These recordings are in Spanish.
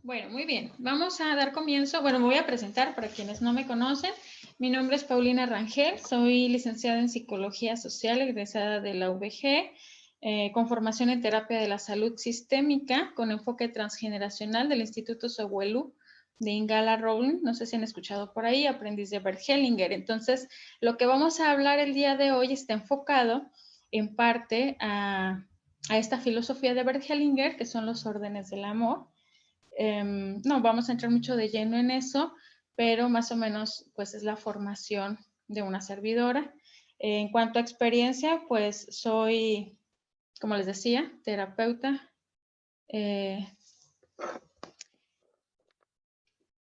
Bueno, muy bien. Vamos a dar comienzo. Bueno, me voy a presentar para quienes no me conocen. Mi nombre es Paulina Rangel, soy licenciada en Psicología Social, egresada de la UVG, con formación en Terapia de la Salud Sistémica, con enfoque transgeneracional del Instituto Sewelú de Ingala Rowling. No sé si han escuchado por ahí, aprendiz de Bert Hellinger. Entonces, lo que vamos a hablar el día de hoy está enfocado en parte a esta filosofía de Bert Hellinger, que son los órdenes del amor. No vamos a entrar mucho de lleno en eso, pero más o menos pues es la formación de una servidora. En cuanto a experiencia, pues soy, como les decía, terapeuta de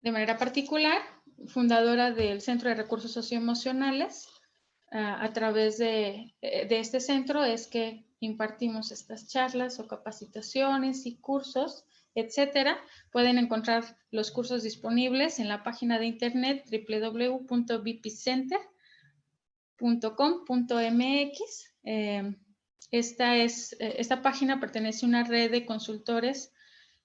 manera particular, fundadora del Centro de Recursos Socioemocionales. A través de este centro es que impartimos estas charlas o capacitaciones y cursos, etcétera. Pueden encontrar los cursos disponibles en la página de internet www.bpcenter.com.mx. Esta página pertenece a una red de consultores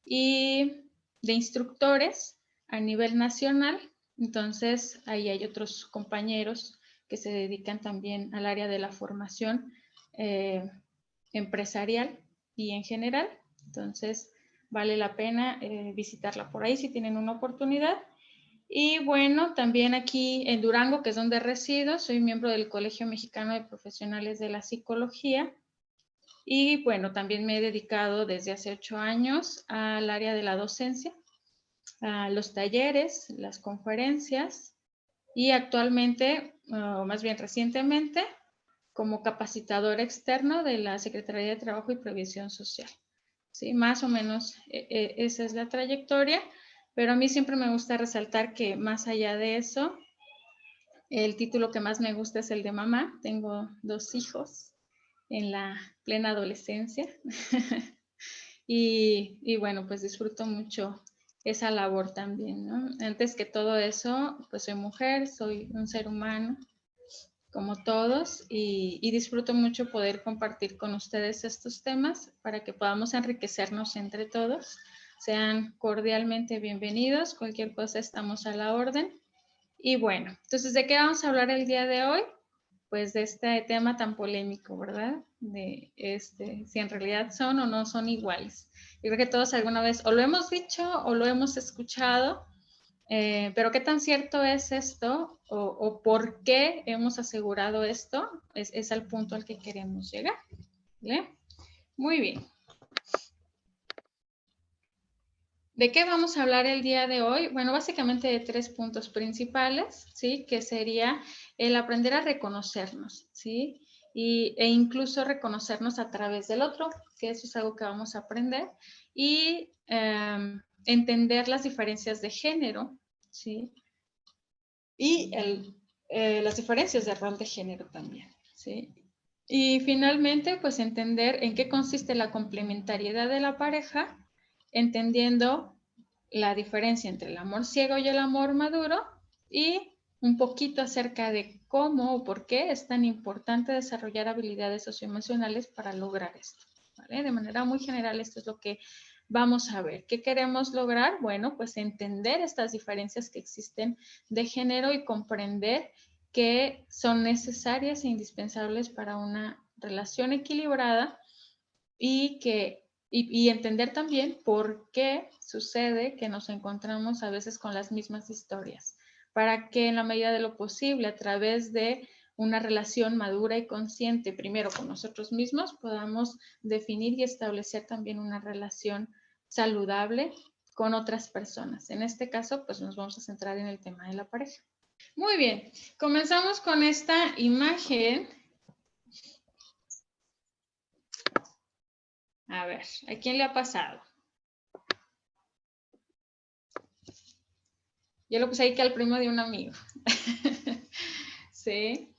y de instructores a nivel nacional. Entonces, ahí hay otros compañeros que se dedican también al área de la formación empresarial y en general. Entonces, vale la pena visitarla por ahí si tienen una oportunidad. Y bueno, también aquí en Durango, que es donde resido, soy miembro del Colegio Mexicano de Profesionales de la Psicología. Y bueno, también me he dedicado desde hace 8 años al área de la docencia, a los talleres, las conferencias y actualmente, o más bien recientemente, como capacitador externo de la Secretaría de Trabajo y Previsión Social. ¿Sí? Más o menos esa es la trayectoria, pero a mí siempre me gusta resaltar que más allá de eso, el título que más me gusta es el de mamá. Tengo 2 hijos en la plena adolescencia y bueno, pues disfruto mucho esa labor también, ¿no? Antes que todo eso, pues soy mujer, soy un ser humano como todos y disfruto mucho poder compartir con ustedes estos temas para que podamos enriquecernos entre todos. Sean cordialmente bienvenidos, cualquier cosa estamos a la orden. Y bueno, entonces, ¿de qué vamos a hablar el día de hoy? Pues de este tema tan polémico, ¿verdad? De si en realidad son o no son iguales. Yo creo que todos alguna vez o lo hemos dicho o lo hemos escuchado, pero ¿qué tan cierto es esto o por qué hemos asegurado esto? Es al punto al que queremos llegar. ¿Vale? Muy bien. ¿De qué vamos a hablar el día de hoy? Bueno, básicamente de 3 puntos principales, ¿sí? Que sería el aprender a reconocernos, ¿sí? E incluso reconocernos a través del otro, que eso es algo que vamos a aprender. Y entender las diferencias de género, ¿sí? Y las diferencias de rol de género también, ¿sí? Y finalmente, pues entender en qué consiste la complementariedad de la pareja, entendiendo la diferencia entre el amor ciego y el amor maduro y un poquito acerca de cómo o por qué es tan importante desarrollar habilidades socioemocionales para lograr esto, ¿vale? De manera muy general, esto es lo que vamos a ver. ¿Qué queremos lograr? Bueno, pues entender estas diferencias que existen de género y comprender que son necesarias e indispensables para una relación equilibrada y entender también por qué sucede que nos encontramos a veces con las mismas historias, para que en la medida de lo posible, a través de una relación madura y consciente, primero con nosotros mismos, podamos definir y establecer también una relación saludable con otras personas. En este caso, pues nos vamos a centrar en el tema de la pareja. Muy bien, comenzamos con esta imagen. A ver, ¿a quién le ha pasado? Yo lo puse ahí que al primo de un amigo. ¿Sí?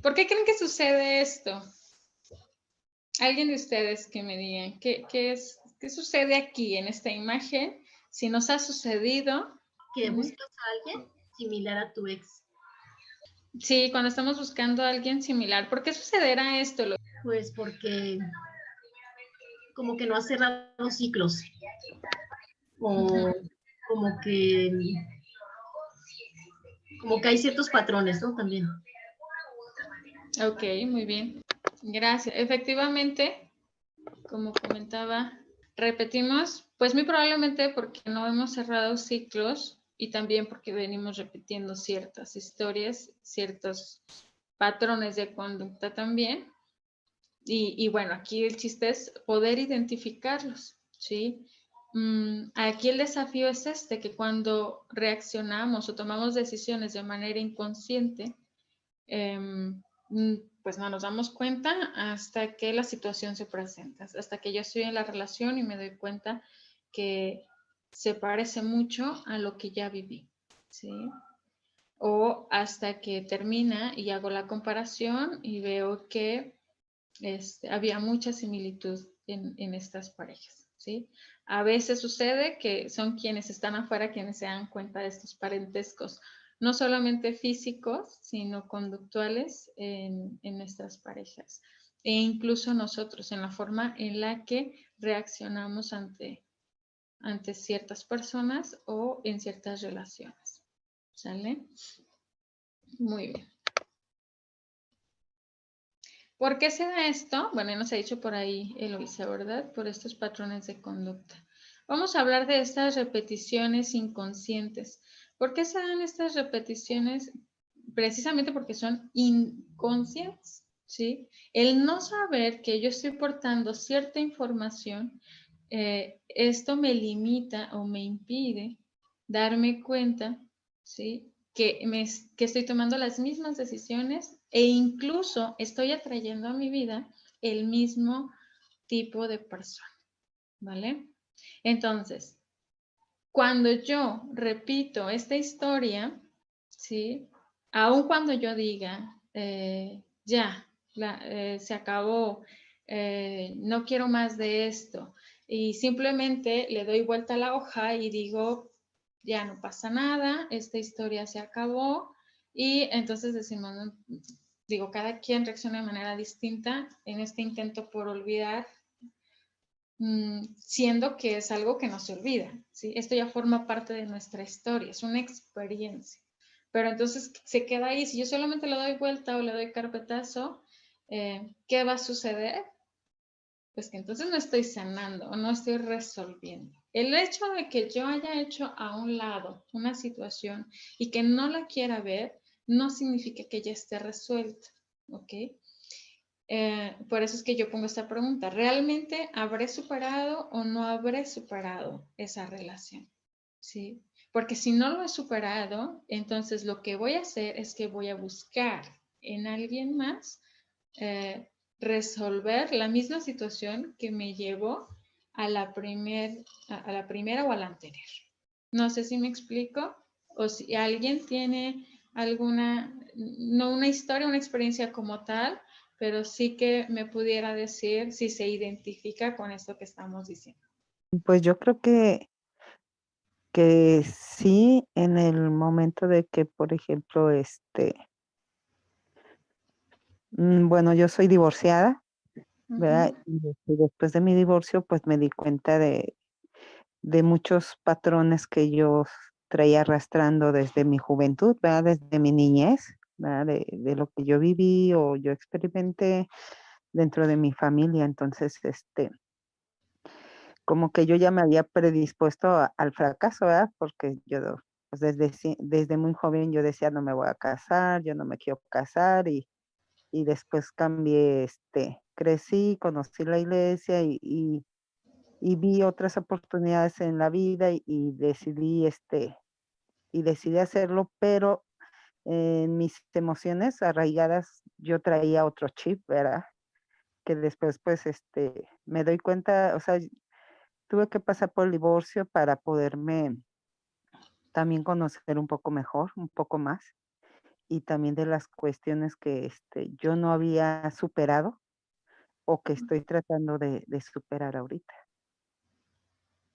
¿Por qué creen que sucede esto? Alguien de ustedes que me digan, ¿qué sucede aquí en esta imagen? Si nos ha sucedido. Que buscas a alguien similar a tu ex. Sí, cuando estamos buscando a alguien similar. ¿Por qué sucederá esto? Pues porque como que no has cerrado ciclos. o como que, como que hay ciertos patrones, ¿no? También. Ok, muy bien. Gracias. Efectivamente, como comentaba, repetimos, pues muy probablemente porque no hemos cerrado ciclos y también porque venimos repitiendo ciertas historias, ciertos patrones de conducta también. Y bueno, aquí el chiste es poder identificarlos, ¿sí? Aquí el desafío es este, que cuando reaccionamos o tomamos decisiones de manera inconsciente, pues no nos damos cuenta hasta que la situación se presenta, hasta que yo estoy en la relación y me doy cuenta que se parece mucho a lo que ya viví, ¿sí? O hasta que termina y hago la comparación y veo que había mucha similitud en estas parejas, ¿sí? A veces sucede que son quienes están afuera quienes se dan cuenta de estos parentescos, no solamente físicos, sino conductuales en nuestras parejas. E incluso nosotros, en la forma en la que reaccionamos ante ciertas personas o en ciertas relaciones. ¿Sale? Muy bien. ¿Por qué se da esto? Bueno, ya nos ha dicho por ahí Eloisa, ¿verdad? Por estos patrones de conducta. Vamos a hablar de estas repeticiones inconscientes. ¿Por qué se dan estas repeticiones? Precisamente porque son inconscientes, ¿sí? El no saber que yo estoy portando cierta información, esto me limita o me impide darme cuenta, ¿sí? Que estoy tomando las mismas decisiones e incluso estoy atrayendo a mi vida el mismo tipo de persona, ¿vale? Entonces, cuando yo repito esta historia, ¿sí? Aun cuando yo diga, ya, se acabó, no quiero más de esto, y simplemente le doy vuelta a la hoja y digo, ya no pasa nada, esta historia se acabó, y entonces decimos, digo, cada quien reacciona de manera distinta en este intento por olvidar, siendo que es algo que no se olvida, ¿sí? Esto ya forma parte de nuestra historia, es una experiencia. Pero entonces se queda ahí, si yo solamente le doy vuelta o le doy carpetazo, ¿qué va a suceder? Pues que entonces no estoy sanando o no estoy resolviendo. El hecho de que yo haya hecho a un lado una situación y que no la quiera ver, no significa que ya esté resuelta, ¿ok? Por eso es que yo pongo esta pregunta, ¿realmente habré superado o no habré superado esa relación? ¿Sí? Porque si no lo he superado, entonces lo que voy a hacer es que voy a buscar en alguien más resolver la misma situación que me llevó a la primera o a la anterior. No sé si me explico o si alguien tiene alguna, no una historia, una experiencia como tal, pero sí que me pudiera decir si se identifica con esto que estamos diciendo. Pues yo creo que sí, en el momento de que, por ejemplo, bueno, yo soy divorciada, ¿verdad? Ujú. Y después de mi divorcio, pues me di cuenta de muchos patrones que yo traía arrastrando desde mi juventud, ¿verdad? Desde mi niñez, ¿verdad? De lo que yo viví o yo experimenté dentro de mi familia. Entonces, como que yo ya me había predispuesto al fracaso, ¿verdad? Porque yo, pues desde muy joven yo decía, no me voy a casar, yo no me quiero casar y después cambié, crecí, conocí la iglesia y vi otras oportunidades en la vida y decidí hacerlo, pero en mis emociones arraigadas yo traía otro chip, ¿verdad? Que después, pues, me doy cuenta, o sea, tuve que pasar por el divorcio para poderme también conocer un poco mejor, un poco más, y también de las cuestiones que, yo no había superado o que estoy tratando de superar ahorita.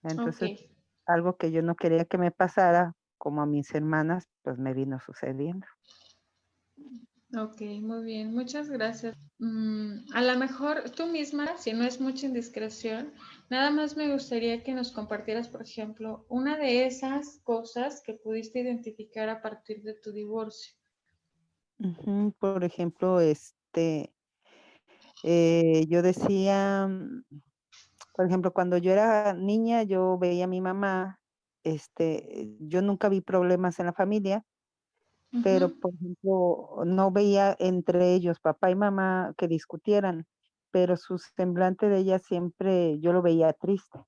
Ok, Entonces, algo que yo no quería que me pasara, como a mis hermanas, pues me vino sucediendo. Ok, muy bien, muchas gracias. A lo mejor tú misma, si no es mucha indiscreción, nada más me gustaría que nos compartieras, por ejemplo, una de esas cosas que pudiste identificar a partir de tu divorcio. Ujú. Por ejemplo, yo decía, por ejemplo, cuando yo era niña, yo veía a mi mamá, yo nunca vi problemas en la familia, pero, Ujú, por ejemplo, no veía entre ellos, papá y mamá, que discutieran, pero su semblante de ella siempre yo lo veía triste.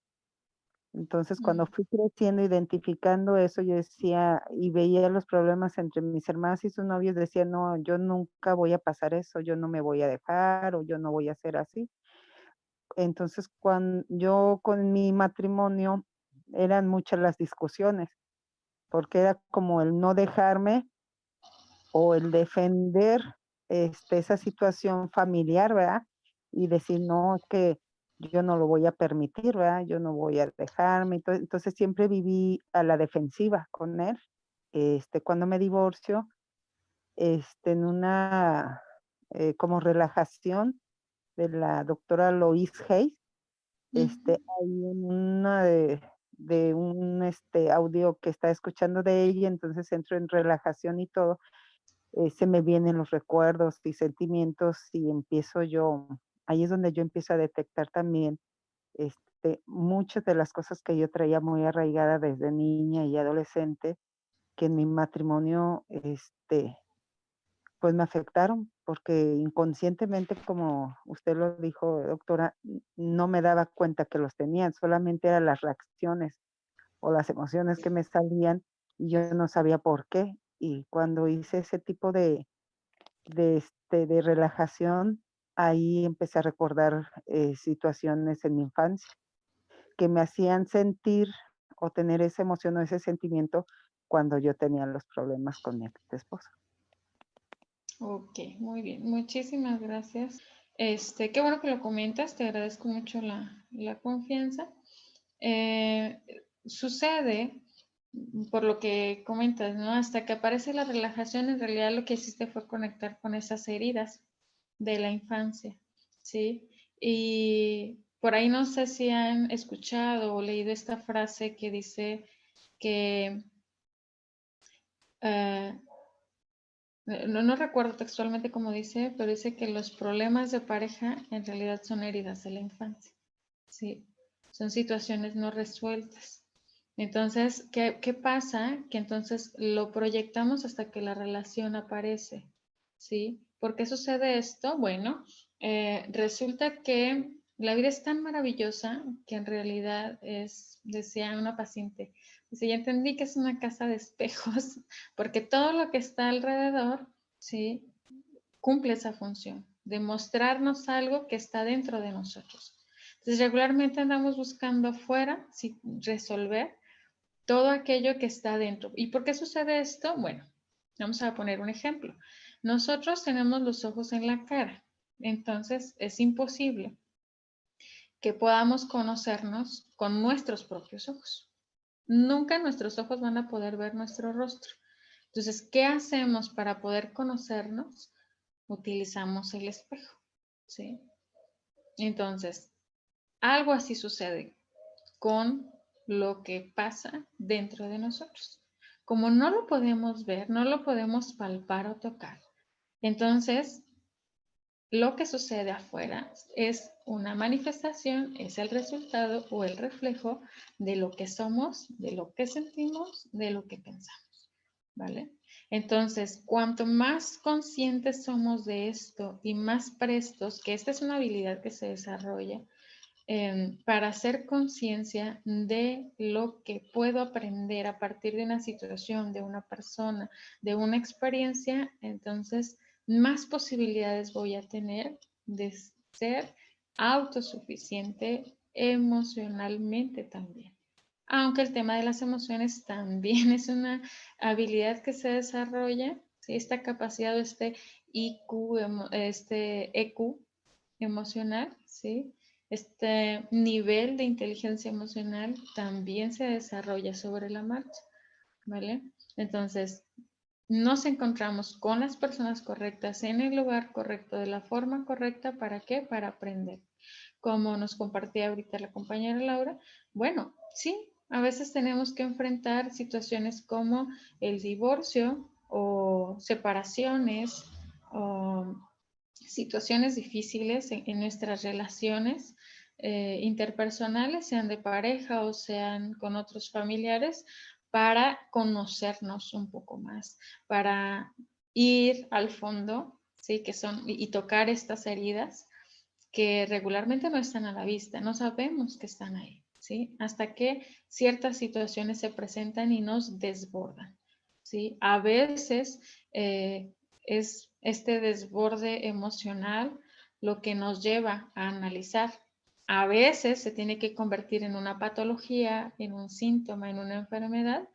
Entonces, cuando mm, fui creciendo, identificando eso, yo decía y veía los problemas entre mis hermanas y sus novios, decía: "No, yo nunca voy a pasar eso, yo no me voy a dejar, o yo no voy a ser así". Entonces, cuando yo con mi matrimonio, eran muchas las discusiones, porque era como el no dejarme o el defender, esa situación familiar, ¿verdad? Y decir: "No, es que yo no lo voy a permitir, ¿verdad? Yo no voy a dejarme". Entonces, siempre viví a la defensiva con él. Cuando me divorcio, en una, como relajación de la doctora Louise Hay, ujú. hay una de un, audio que estaba escuchando de ella, entonces entro en relajación y todo, se me vienen los recuerdos y sentimientos y empiezo yo ahí es donde yo empiezo a detectar también, muchas de las cosas que yo traía muy arraigada desde niña y adolescente, que en mi matrimonio, pues me afectaron, porque inconscientemente, como usted lo dijo, doctora, no me daba cuenta que los tenían, solamente eran las reacciones o las emociones que me salían y yo no sabía por qué. Y cuando hice ese tipo de relajación, ahí empecé a recordar, situaciones en mi infancia que me hacían sentir o tener esa emoción o ese sentimiento cuando yo tenía los problemas con mi ex esposo. Ok, muy bien, muchísimas gracias. Qué bueno que lo comentas, te agradezco mucho la confianza. Eh, Sucede, por lo que comentas, ¿no? Hasta que aparece la relajación, en realidad lo que hiciste fue conectar con esas heridas de la infancia, ¿sí? Y por ahí no sé si han escuchado o leído esta frase que dice que eh, no recuerdo textualmente cómo dice, pero dice que los problemas de pareja en realidad son heridas de la infancia, ¿sí? Son situaciones no resueltas. Entonces, ¿qué pasa? Que entonces lo proyectamos hasta que la relación aparece, ¿sí? ¿Por qué sucede esto? Bueno, resulta que la vida es tan maravillosa que en realidad es, decía una paciente, dice, ya entendí que es una casa de espejos, porque todo lo que está alrededor, ¿sí? Cumple esa función, de mostrarnos algo que está dentro de nosotros. Entonces, regularmente andamos buscando afuera, ¿sí? Resolver todo aquello que está dentro. ¿Y por qué sucede esto? Bueno, vamos a poner un ejemplo. Nosotros tenemos los ojos en la cara, entonces es imposible que podamos conocernos con nuestros propios ojos. Nunca nuestros ojos van a poder ver nuestro rostro. Entonces, ¿qué hacemos para poder conocernos? Utilizamos el espejo, ¿sí? Entonces, algo así sucede con lo que pasa dentro de nosotros. Como no lo podemos ver, no lo podemos palpar o tocar, entonces lo que sucede afuera es una manifestación, es el resultado o el reflejo de lo que somos, de lo que sentimos, de lo que pensamos, ¿vale? Entonces, cuanto más conscientes somos de esto y más prestos, que esta es una habilidad que se desarrolla, para hacer conciencia de lo que puedo aprender a partir de una situación, de una persona, de una experiencia, entonces más posibilidades voy a tener de ser autosuficiente emocionalmente también. Aunque el tema de las emociones también es una habilidad que se desarrolla, ¿sí? Esta capacidad, este IQ, este EQ emocional, ¿sí? Este nivel de inteligencia emocional también se desarrolla sobre la marcha, ¿vale? Entonces, nos encontramos con las personas correctas, en el lugar correcto, de la forma correcta. ¿Para qué? Para aprender. Como nos compartía ahorita la compañera Laura, bueno, sí, a veces tenemos que enfrentar situaciones como el divorcio o separaciones o situaciones difíciles en nuestras relaciones interpersonales, sean de pareja o sean con otros familiares, para conocernos un poco más, para ir al fondo, ¿sí? Que son, y tocar estas heridas que regularmente no están a la vista, no sabemos que están ahí, ¿sí? Hasta que ciertas situaciones se presentan y nos desbordan, ¿sí? A veces es este desborde emocional lo que nos lleva a analizar. A veces se tiene que convertir en una patología, en un síntoma, en una enfermedad,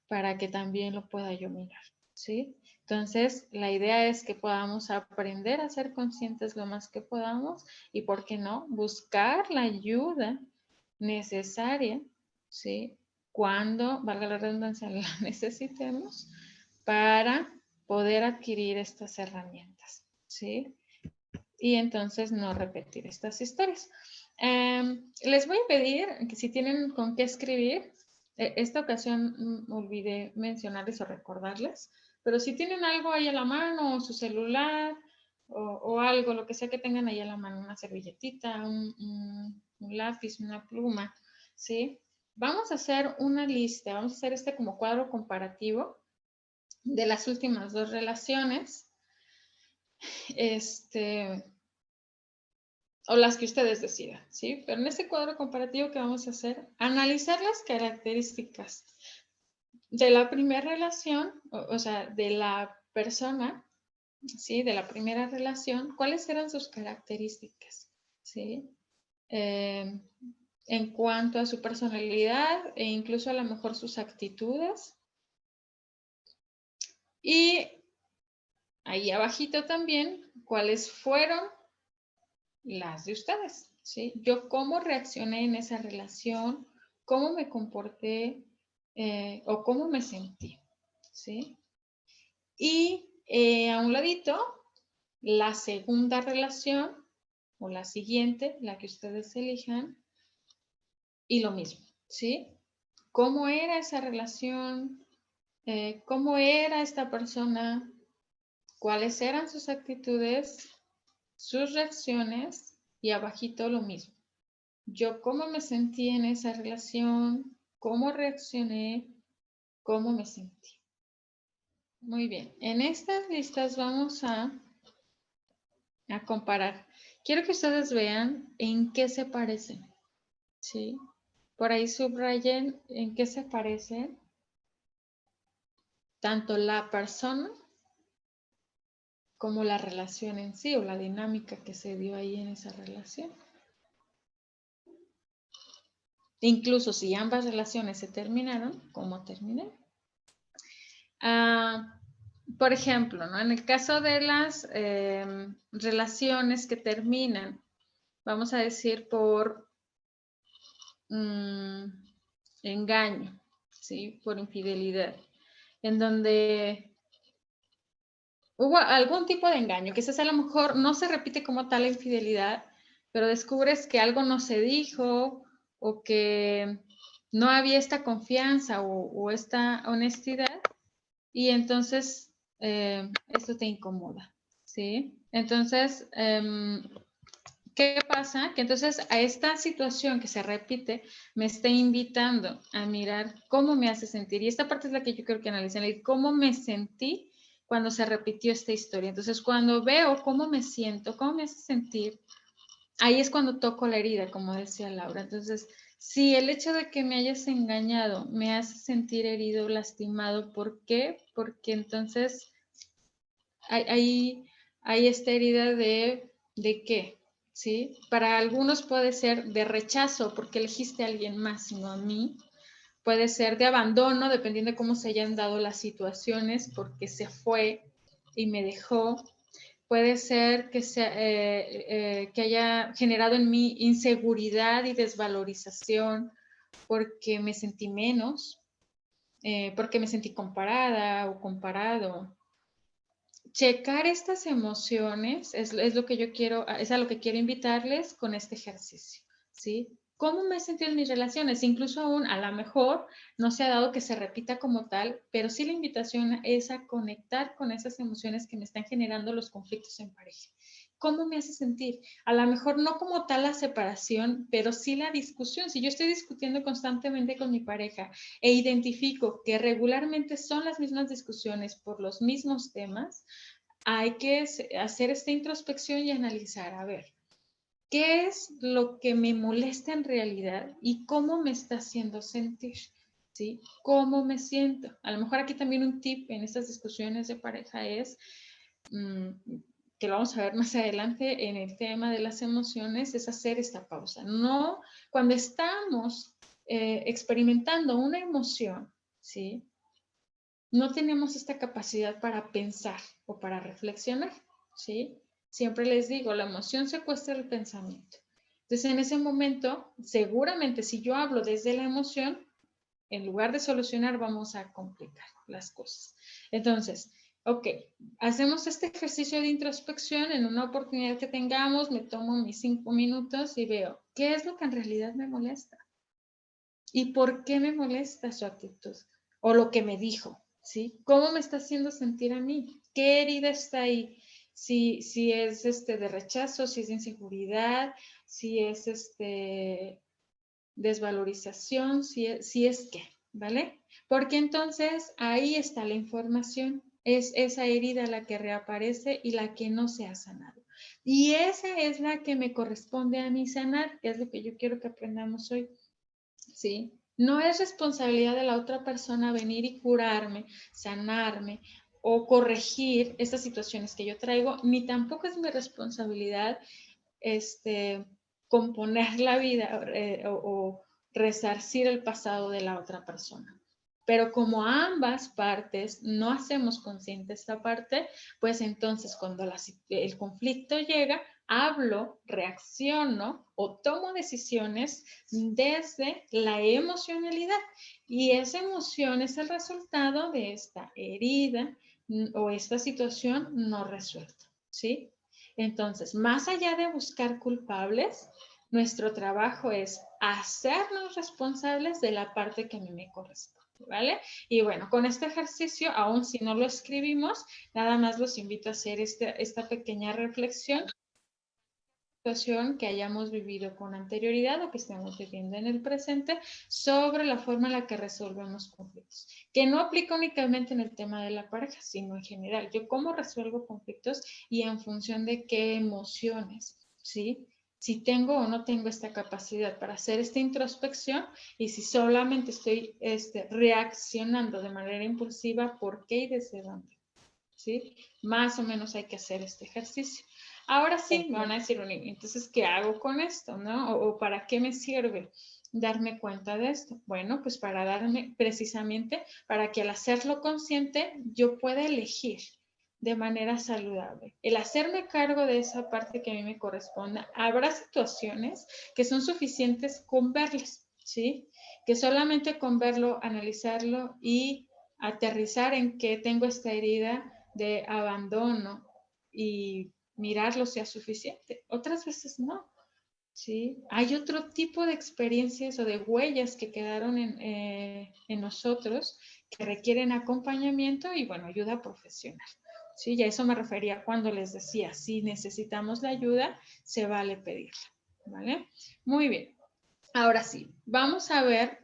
para que también lo pueda yo mirar, ¿sí? Entonces, la idea es que podamos aprender a ser conscientes lo más que podamos y, ¿por qué no?, buscar la ayuda necesaria, ¿sí? Cuando, valga la redundancia, la necesitemos para poder adquirir estas herramientas, ¿sí? Y entonces no repetir estas historias. Les voy a pedir que si tienen con qué escribir, esta ocasión olvidé mencionarles o recordarles, pero si tienen algo ahí a la mano, o su celular, o algo, lo que sea que tengan ahí a la mano, una servilletita, un lápiz, una pluma, ¿sí? Vamos a hacer una lista, vamos a hacer este como cuadro comparativo de las últimas 2 relaciones, o las que ustedes decidan, ¿sí? Pero en este cuadro comparativo que vamos a hacer, analizar las características de la primera relación, o sea, de la persona, ¿sí? De la primera relación, ¿cuáles eran sus características? ¿Sí? En cuanto a su personalidad e incluso a lo mejor sus actitudes. Y ahí abajito también, ¿cuáles fueron las de ustedes? ¿Sí? Yo cómo reaccioné en esa relación, cómo me comporté o cómo me sentí, ¿sí? Y a un ladito, la segunda relación o la siguiente, la que ustedes elijan, y lo mismo, ¿sí? ¿Cómo era esa relación? ¿Cómo era esta persona? ¿Cuáles eran sus actitudes, sus reacciones? Y abajito lo mismo. Yo cómo me sentí en esa relación, cómo reaccioné, cómo me sentí. Muy bien, en estas listas vamos a comparar. Quiero que ustedes vean en qué se parecen, ¿sí? Por ahí subrayen en qué se parecen tanto la persona como la relación en sí, o la dinámica que se dio ahí en esa relación. Incluso si ambas relaciones se terminaron, ¿cómo terminaron? Por ejemplo, ¿no? En el caso de las relaciones que terminan, vamos a decir por engaño, ¿sí? Por infidelidad, en donde hubo algún tipo de engaño, quizás a lo mejor no se repite como tal la infidelidad, pero descubres que algo no se dijo o que no había esta confianza o esta honestidad, y entonces esto te incomoda, ¿sí? Entonces, ¿qué pasa? Que entonces a esta situación que se repite me está invitando a mirar cómo me hace sentir. Y esta parte es la que yo creo que analicen, cómo me sentí cuando se repitió esta historia. Entonces, cuando veo cómo me siento, cómo me hace sentir, ahí es cuando toco la herida, como decía Laura. Entonces, si el hecho de que me hayas engañado me hace sentir herido, lastimado, ¿por qué? Porque entonces hay esta herida de ¿qué? ¿Sí? Para algunos puede ser de rechazo porque elegiste a alguien más, no a mí. Puede ser de abandono, dependiendo de cómo se hayan dado las situaciones, porque se fue y me dejó. Puede ser que haya generado en mí inseguridad y desvalorización porque me sentí menos. porque me sentí comparada o comparado. Checar estas emociones es lo que yo quiero, es a lo que quiero invitarles con este ejercicio, ¿sí? ¿Cómo me he sentido en mis relaciones? Incluso aún a lo mejor no se ha dado que se repita como tal, pero sí la invitación es a conectar con esas emociones que me están generando los conflictos en pareja. ¿Cómo me hace sentir? A lo mejor no como tal la separación, pero sí la discusión. Si yo estoy discutiendo constantemente con mi pareja e identifico que regularmente son las mismas discusiones por los mismos temas, hay que hacer esta introspección y analizar, a ver, ¿qué es lo que me molesta en realidad y cómo me está haciendo sentir? ¿Sí? ¿Cómo me siento? A lo mejor aquí también un tip en estas discusiones de pareja es, que lo vamos a ver más adelante en el tema de las emociones, es hacer esta pausa. No, cuando estamos experimentando una emoción, ¿sí? No tenemos esta capacidad para pensar o para reflexionar, ¿sí? Siempre les digo, la emoción secuestra el pensamiento. Entonces, en ese momento, seguramente si yo hablo desde la emoción, en lugar de solucionar, vamos a complicar las cosas. Entonces, ok, hacemos este ejercicio de introspección en una oportunidad que tengamos, me tomo mis 5 minutos y veo qué es lo que en realidad me molesta y por qué me molesta su actitud o lo que me dijo, ¿sí? ¿Cómo me está haciendo sentir a mí? ¿Qué herida está ahí? Si es de rechazo, si es de inseguridad, si es desvalorización, si es qué, ¿vale? Porque entonces ahí está la información, es esa herida la que reaparece y la que no se ha sanado. Y esa es la que me corresponde a mí sanar, que es lo que yo quiero que aprendamos hoy, ¿sí? No es responsabilidad de la otra persona venir y curarme, sanarme o corregir estas situaciones que yo traigo, ni tampoco es mi responsabilidad componer la vida o resarcir el pasado de la otra persona. Pero como ambas partes no hacemos consciente esta parte, pues entonces cuando el conflicto llega, hablo, reacciono o tomo decisiones desde la emocionalidad. Y esa emoción es el resultado de esta herida o esta situación no resuelta, ¿sí? Entonces, más allá de buscar culpables, nuestro trabajo es hacernos responsables de la parte que a mí me corresponde, ¿vale? Y bueno, con este ejercicio, aun si no lo escribimos, nada más los invito a hacer esta pequeña reflexión, situación que hayamos vivido con anterioridad o que estemos viviendo en el presente sobre la forma en la que resolvemos conflictos, que no aplica únicamente en el tema de la pareja, sino en general. Yo cómo resuelvo conflictos y en función de qué emociones, ¿sí? Si tengo o no tengo esta capacidad para hacer esta introspección y si solamente estoy reaccionando de manera impulsiva, ¿por qué y desde dónde? ¿Sí? Más o menos hay que hacer este ejercicio. Ahora sí, me van a decir, entonces, ¿qué hago con esto? ¿No? O ¿para qué me sirve darme cuenta de esto? Bueno, pues para darme precisamente, para que al hacerlo consciente yo pueda elegir de manera saludable. El hacerme cargo de esa parte que a mí me corresponde. Habrá situaciones que son suficientes con verlas, ¿sí? Que solamente con verlo, analizarlo y aterrizar en que tengo esta herida de abandono y mirarlo sea suficiente. Otras veces no, ¿sí? Hay otro tipo de experiencias o de huellas que quedaron en nosotros que requieren acompañamiento y, bueno, ayuda profesional. Sí, y a eso me refería cuando les decía, si necesitamos la ayuda, se vale pedirla, ¿vale? Muy bien. Ahora sí, vamos a ver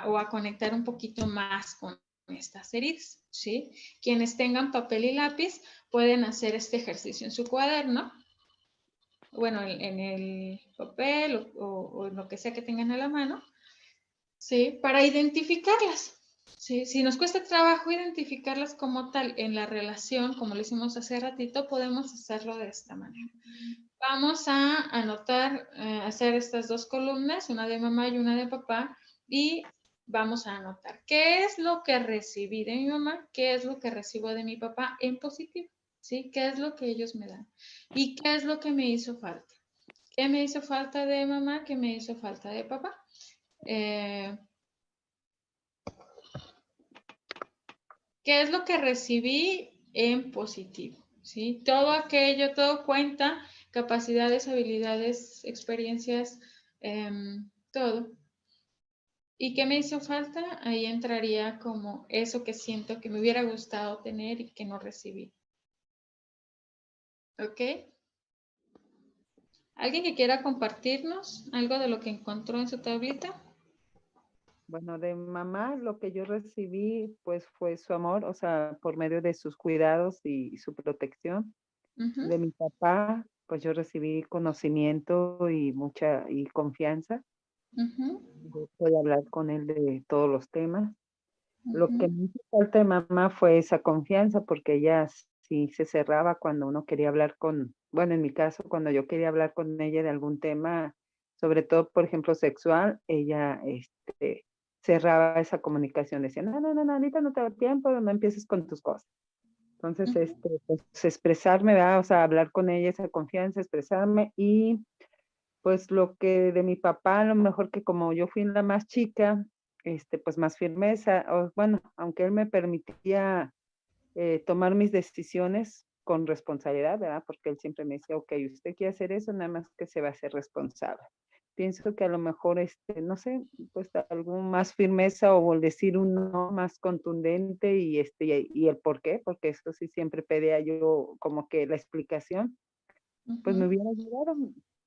o a conectar un poquito más con estas heridas, ¿sí? Quienes tengan papel y lápiz pueden hacer este ejercicio en su cuaderno, bueno, en el papel o en lo que sea que tengan a la mano, ¿sí? Para identificarlas, ¿sí? Si nos cuesta trabajo identificarlas como tal en la relación, como lo hicimos hace ratito, podemos hacerlo de esta manera. Vamos a anotar, hacer estas dos columnas, una de mamá y una de papá, y vamos a anotar qué es lo que recibí de mi mamá, qué es lo que recibo de mi papá en positivo, ¿sí? ¿Qué es lo que ellos me dan? ¿Y qué es lo que me hizo falta? ¿Qué me hizo falta de mamá? ¿Qué me hizo falta de papá? ¿Qué es lo que recibí en positivo? ¿Sí? Todo aquello, todo cuenta, capacidades, habilidades, experiencias, todo. ¿Y qué me hizo falta? Ahí entraría como eso que siento que me hubiera gustado tener y que no recibí. ¿Ok? ¿Alguien que quiera compartirnos algo de lo que encontró en su tablita? Bueno, de mamá lo que yo recibí pues fue su amor, o sea, por medio de sus cuidados y su protección. Ujú, De mi papá, pues yo recibí conocimiento y mucha y confianza. ujú, Puedo hablar con él de todos los temas. Lo que ujú, me hizo falta de mamá fue esa confianza, porque ella sí se cerraba cuando uno quería hablar con, bueno, en mi caso, cuando yo quería hablar con ella de algún tema, sobre todo, por ejemplo, sexual, ella, cerraba esa comunicación, decía: "No, no, no, no, ahorita no tengo tiempo, no empieces con tus cosas". Entonces, ujú, pues, expresarme, ¿verdad? O sea, hablar con ella, esa confianza, expresarme y pues lo que de mi papá, a lo mejor que como yo fui la más chica, pues más firmeza, o bueno, aunque él me permitía, tomar mis decisiones con responsabilidad, ¿verdad? Porque él siempre me decía: "Okey, usted quiere hacer eso, nada más que se va a hacer responsable". Pienso que a lo mejor, no sé, pues algo más firmeza o el decir un no más contundente y el por qué, porque eso sí siempre pedía yo como que la explicación, pues me ujú. hubiera ayudado.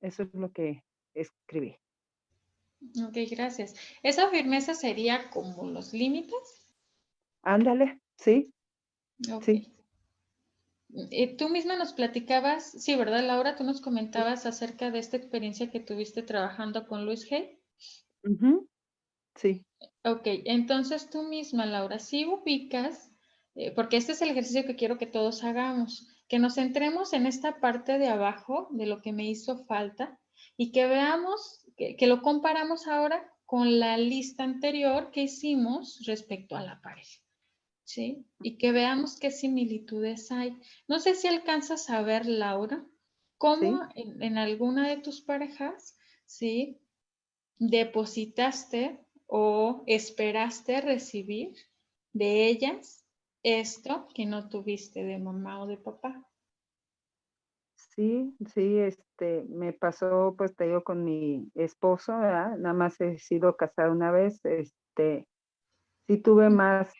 Eso es lo que escribí. Ok, gracias. ¿Esa firmeza sería como los límites? Ándale, sí, Ok. sí, Tú misma nos platicabas, sí, ¿verdad, Laura? Tú nos sí, comentabas acerca de esta experiencia que tuviste trabajando con Luis Hay. ujú, sí, Ok, entonces tú misma, Laura, si ubicas, porque este es el ejercicio que quiero que todos hagamos, que nos centremos en esta parte de abajo de lo que me hizo falta y que veamos, que lo comparamos ahora con la lista anterior que hicimos respecto a la pareja. ¿Sí? Y que veamos qué similitudes hay. No sé si alcanzas a ver, Laura, cómo sí, en alguna de tus parejas, ¿sí? Depositaste o esperaste recibir de ellas esto que no tuviste de mamá o de papá. sí, sí, me pasó, pues, te digo, con mi esposo, ¿verdad? Nada más he sido casada una vez, sí tuve más,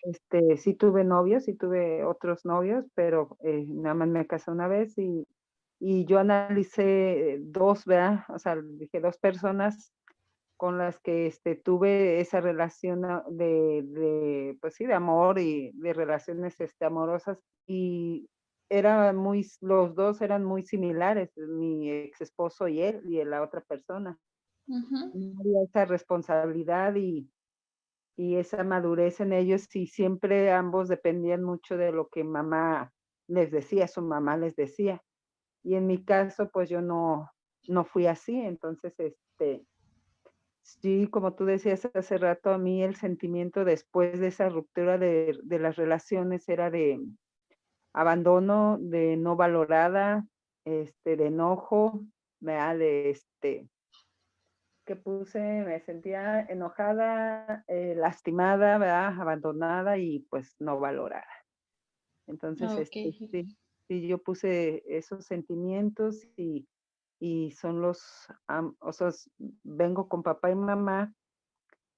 sí tuve novios, sí tuve otros novios, pero, nada más me casé una vez y yo analicé 2, ¿verdad? O sea, dije 2 personas con las que, tuve esa relación pues sí, de amor y de relaciones, amorosas, y era los 2 eran muy similares, mi ex esposo y él, y la otra persona. Ujú, No había esa responsabilidad y esa madurez en ellos, y siempre ambos dependían mucho de lo que mamá les decía, su mamá les decía. Y en mi caso, pues yo no fui así, entonces, sí, como tú decías hace rato, a mí el sentimiento después de esa ruptura de las relaciones era de abandono, de no valorada, de enojo, ¿verdad? ¿Qué puse? Me sentía enojada, lastimada, ¿verdad? Abandonada y pues no valorada. Entonces, ok. sí, sí, yo puse esos sentimientos y son o sea, vengo con papá y mamá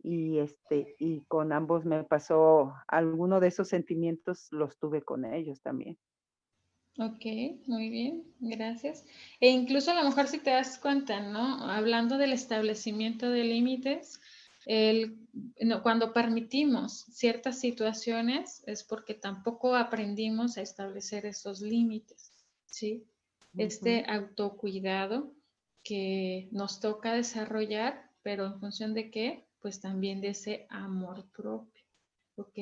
y con ambos me pasó alguno de esos sentimientos los tuve con ellos también. Ok, muy bien, gracias. E incluso a lo mejor si te das cuenta, ¿no? Hablando del establecimiento de límites, cuando permitimos ciertas situaciones es porque tampoco aprendimos a establecer esos límites, ¿sí? Este Ujú, autocuidado que nos toca desarrollar, pero en función de qué, pues también de ese amor propio. ¿Ok?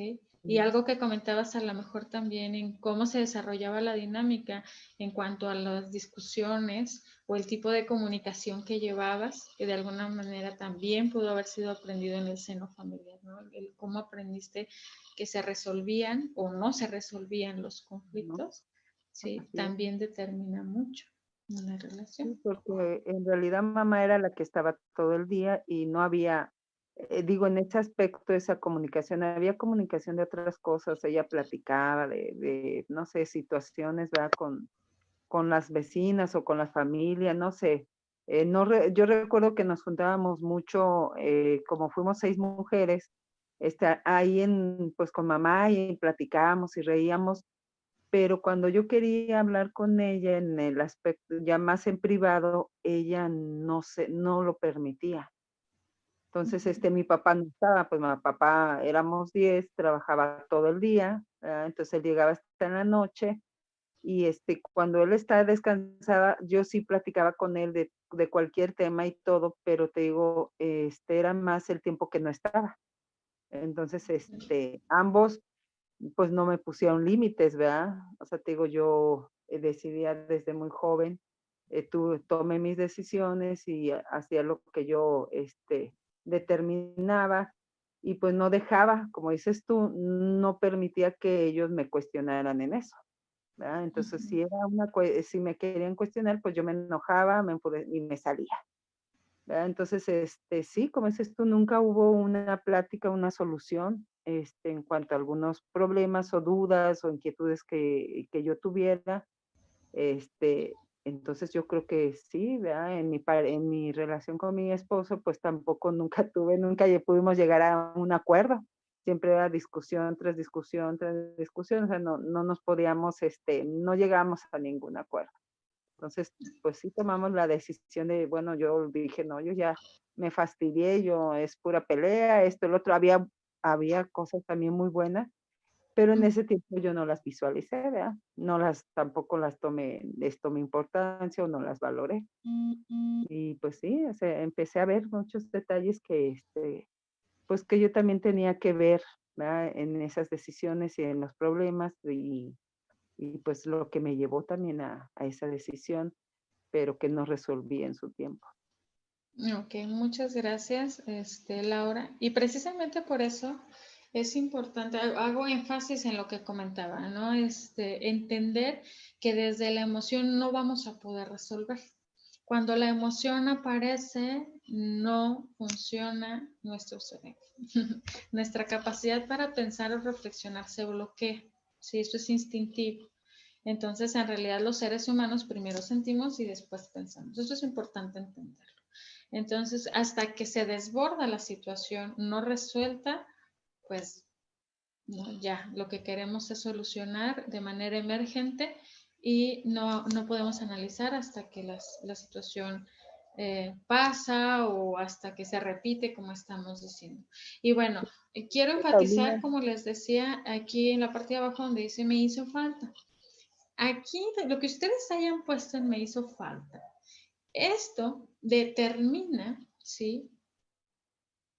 Y sí, algo que comentabas a lo mejor también en cómo se desarrollaba la dinámica en cuanto a las discusiones o el tipo de comunicación que llevabas, que de alguna manera también pudo haber sido aprendido en el seno familiar, ¿no? El cómo aprendiste que se resolvían o no se resolvían los ¿no? conflictos, ¿sí? Así es. También determina mucho en la Sí, relación. porque en realidad mamá era la que estaba todo el día y no había, digo, en ese aspecto, esa comunicación, había comunicación de otras cosas, ella platicaba no sé, situaciones, ¿verdad? Con las vecinas o con la familia, no sé. No yo recuerdo que nos juntábamos mucho, como fuimos 6 mujeres, ahí pues, con mamá y platicábamos y reíamos, pero cuando yo quería hablar con ella en el aspecto ya más en privado, ella no lo permitía. Entonces, mi papá no estaba, pues, mi papá éramos 10, trabajaba todo el día, ¿verdad? Entonces, él llegaba hasta en la noche y, cuando él estaba descansaba, yo sí platicaba con él de cualquier tema y todo, pero te digo, era más el tiempo que no estaba. Entonces, ambos, pues, no me pusieron límites, ¿verdad? O sea, te digo, yo, decidía desde muy joven, tomé mis decisiones y hacía lo que yo, determinaba y, pues, no dejaba, como dices tú, no permitía que ellos me cuestionaran en eso. ¿Verdad? Entonces, Ujú. si me querían cuestionar, pues yo me enojaba, y me salía, ¿verdad? Entonces, sí, como dices tú, nunca hubo una plática, una solución, en cuanto a algunos problemas o dudas o inquietudes que yo tuviera. Este, entonces yo creo que sí, ¿verdad? En mi relación con mi esposo, pues tampoco nunca pudimos llegar a un acuerdo. Siempre era discusión tras discusión tras discusión, o sea, no nos podíamos, no llegamos a ningún acuerdo. Entonces, pues sí tomamos la decisión de, bueno, yo dije, no, yo ya me fastidié, yo es pura pelea, esto, el otro, había cosas también muy buenas, pero en ese tiempo yo no las visualicé, ¿verdad? Tampoco les tomé importancia o no las valoré. Y pues sí, o sea, empecé a ver muchos detalles pues que yo también tenía que ver, ¿verdad? En esas decisiones y en los problemas y pues lo que me llevó también a esa decisión, pero que no resolví en su tiempo. Ok, muchas gracias, Laura. Y precisamente por eso es importante, hago énfasis en lo que comentaba, ¿no? Entender que desde la emoción no vamos a poder resolver. Cuando la emoción aparece, no funciona nuestro cerebro. Nuestra capacidad para pensar o reflexionar se bloquea. Sí, eso es instintivo. Entonces, en realidad, los seres humanos primero sentimos y después pensamos. Eso es importante entenderlo. Entonces, hasta que se desborda la situación no resuelta, pues no, ya lo que queremos es solucionar de manera emergente y no podemos analizar hasta que la situación pasa o hasta que se repite, como estamos diciendo. Y bueno, quiero Paulina, enfatizar, como les decía, aquí en la parte de abajo donde dice me hizo falta. Aquí lo que ustedes hayan puesto en me hizo falta. Esto determina, ¿sí?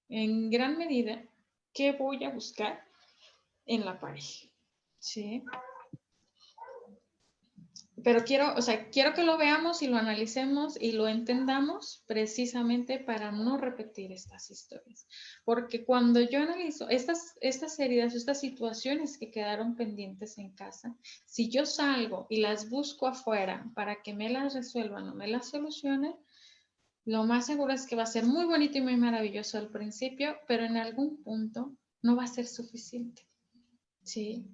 En gran medida, ¿qué voy a buscar en la pareja? ¿Sí? Pero quiero que lo veamos y lo analicemos y lo entendamos precisamente para no repetir estas historias. Porque cuando yo analizo estas heridas, estas situaciones que quedaron pendientes en casa, si yo salgo y las busco afuera para que me las resuelvan o me las solucionen, lo más seguro es que va a ser muy bonito y muy maravilloso al principio, pero en algún punto no va a ser suficiente. ¿Sí?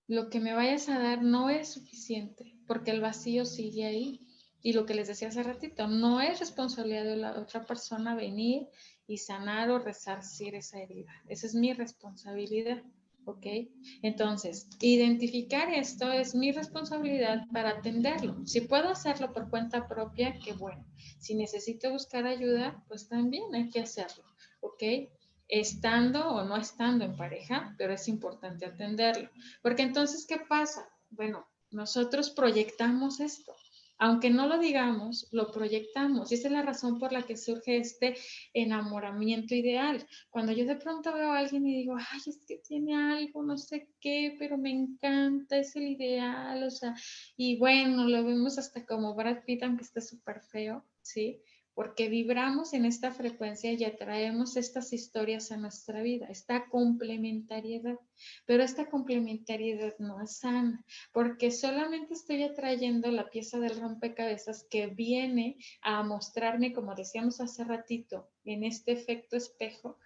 Lo que me vayas a dar no es suficiente porque el vacío sigue ahí. Y lo que les decía hace ratito, no es responsabilidad de la otra persona venir y sanar o resarcir esa herida. Esa es mi responsabilidad. ¿Ok? Entonces, identificar esto es mi responsabilidad para atenderlo. Si puedo hacerlo por cuenta propia, qué bueno. Si necesito buscar ayuda, pues también hay que hacerlo. ¿Ok? Estando o no estando en pareja, pero es importante atenderlo. Porque entonces, ¿qué pasa? Bueno, nosotros proyectamos esto. Aunque no lo digamos, lo proyectamos. Y esa es la razón por la que surge este enamoramiento ideal. Cuando yo de pronto veo a alguien y digo, ay, es que tiene algo, no sé qué, pero me encanta, es el ideal, o sea, y bueno, lo vemos hasta como Brad Pitt, aunque esté súper feo, ¿sí? porque vibramos en esta frecuencia y atraemos estas historias a nuestra vida, esta complementariedad. Pero esta complementariedad no es sana, porque solamente estoy atrayendo la pieza del rompecabezas que viene a mostrarme, como decíamos hace ratito, en este efecto espejo,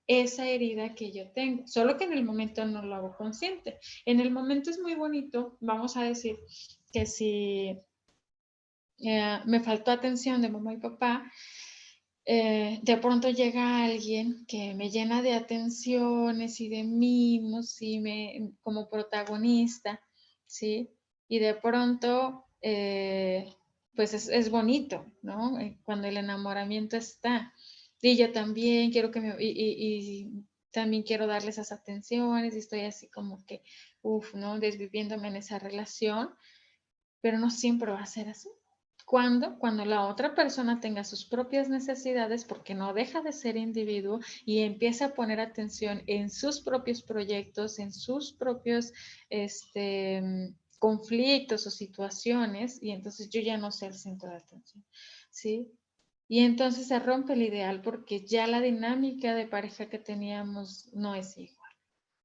esa herida que yo tengo, solo que en el momento no lo hago consciente. En el momento es muy bonito, vamos a decir que si me faltó atención de mamá y papá, de pronto llega alguien que me llena de atenciones y de mimos y como protagonista, ¿sí? Y de pronto, pues es bonito, ¿no? Cuando el enamoramiento está. Y yo también quiero que y también quiero darle esas atenciones y estoy así como que, ¿no? Desviviéndome en esa relación, pero no siempre va a ser así. ¿Cuándo? Cuando la otra persona tenga sus propias necesidades, porque no deja de ser individuo y empieza a poner atención en sus propios proyectos, en sus propios conflictos o situaciones, y entonces yo ya no sé el centro de atención, ¿sí? Y entonces se rompe el ideal porque ya la dinámica de pareja que teníamos no es igual.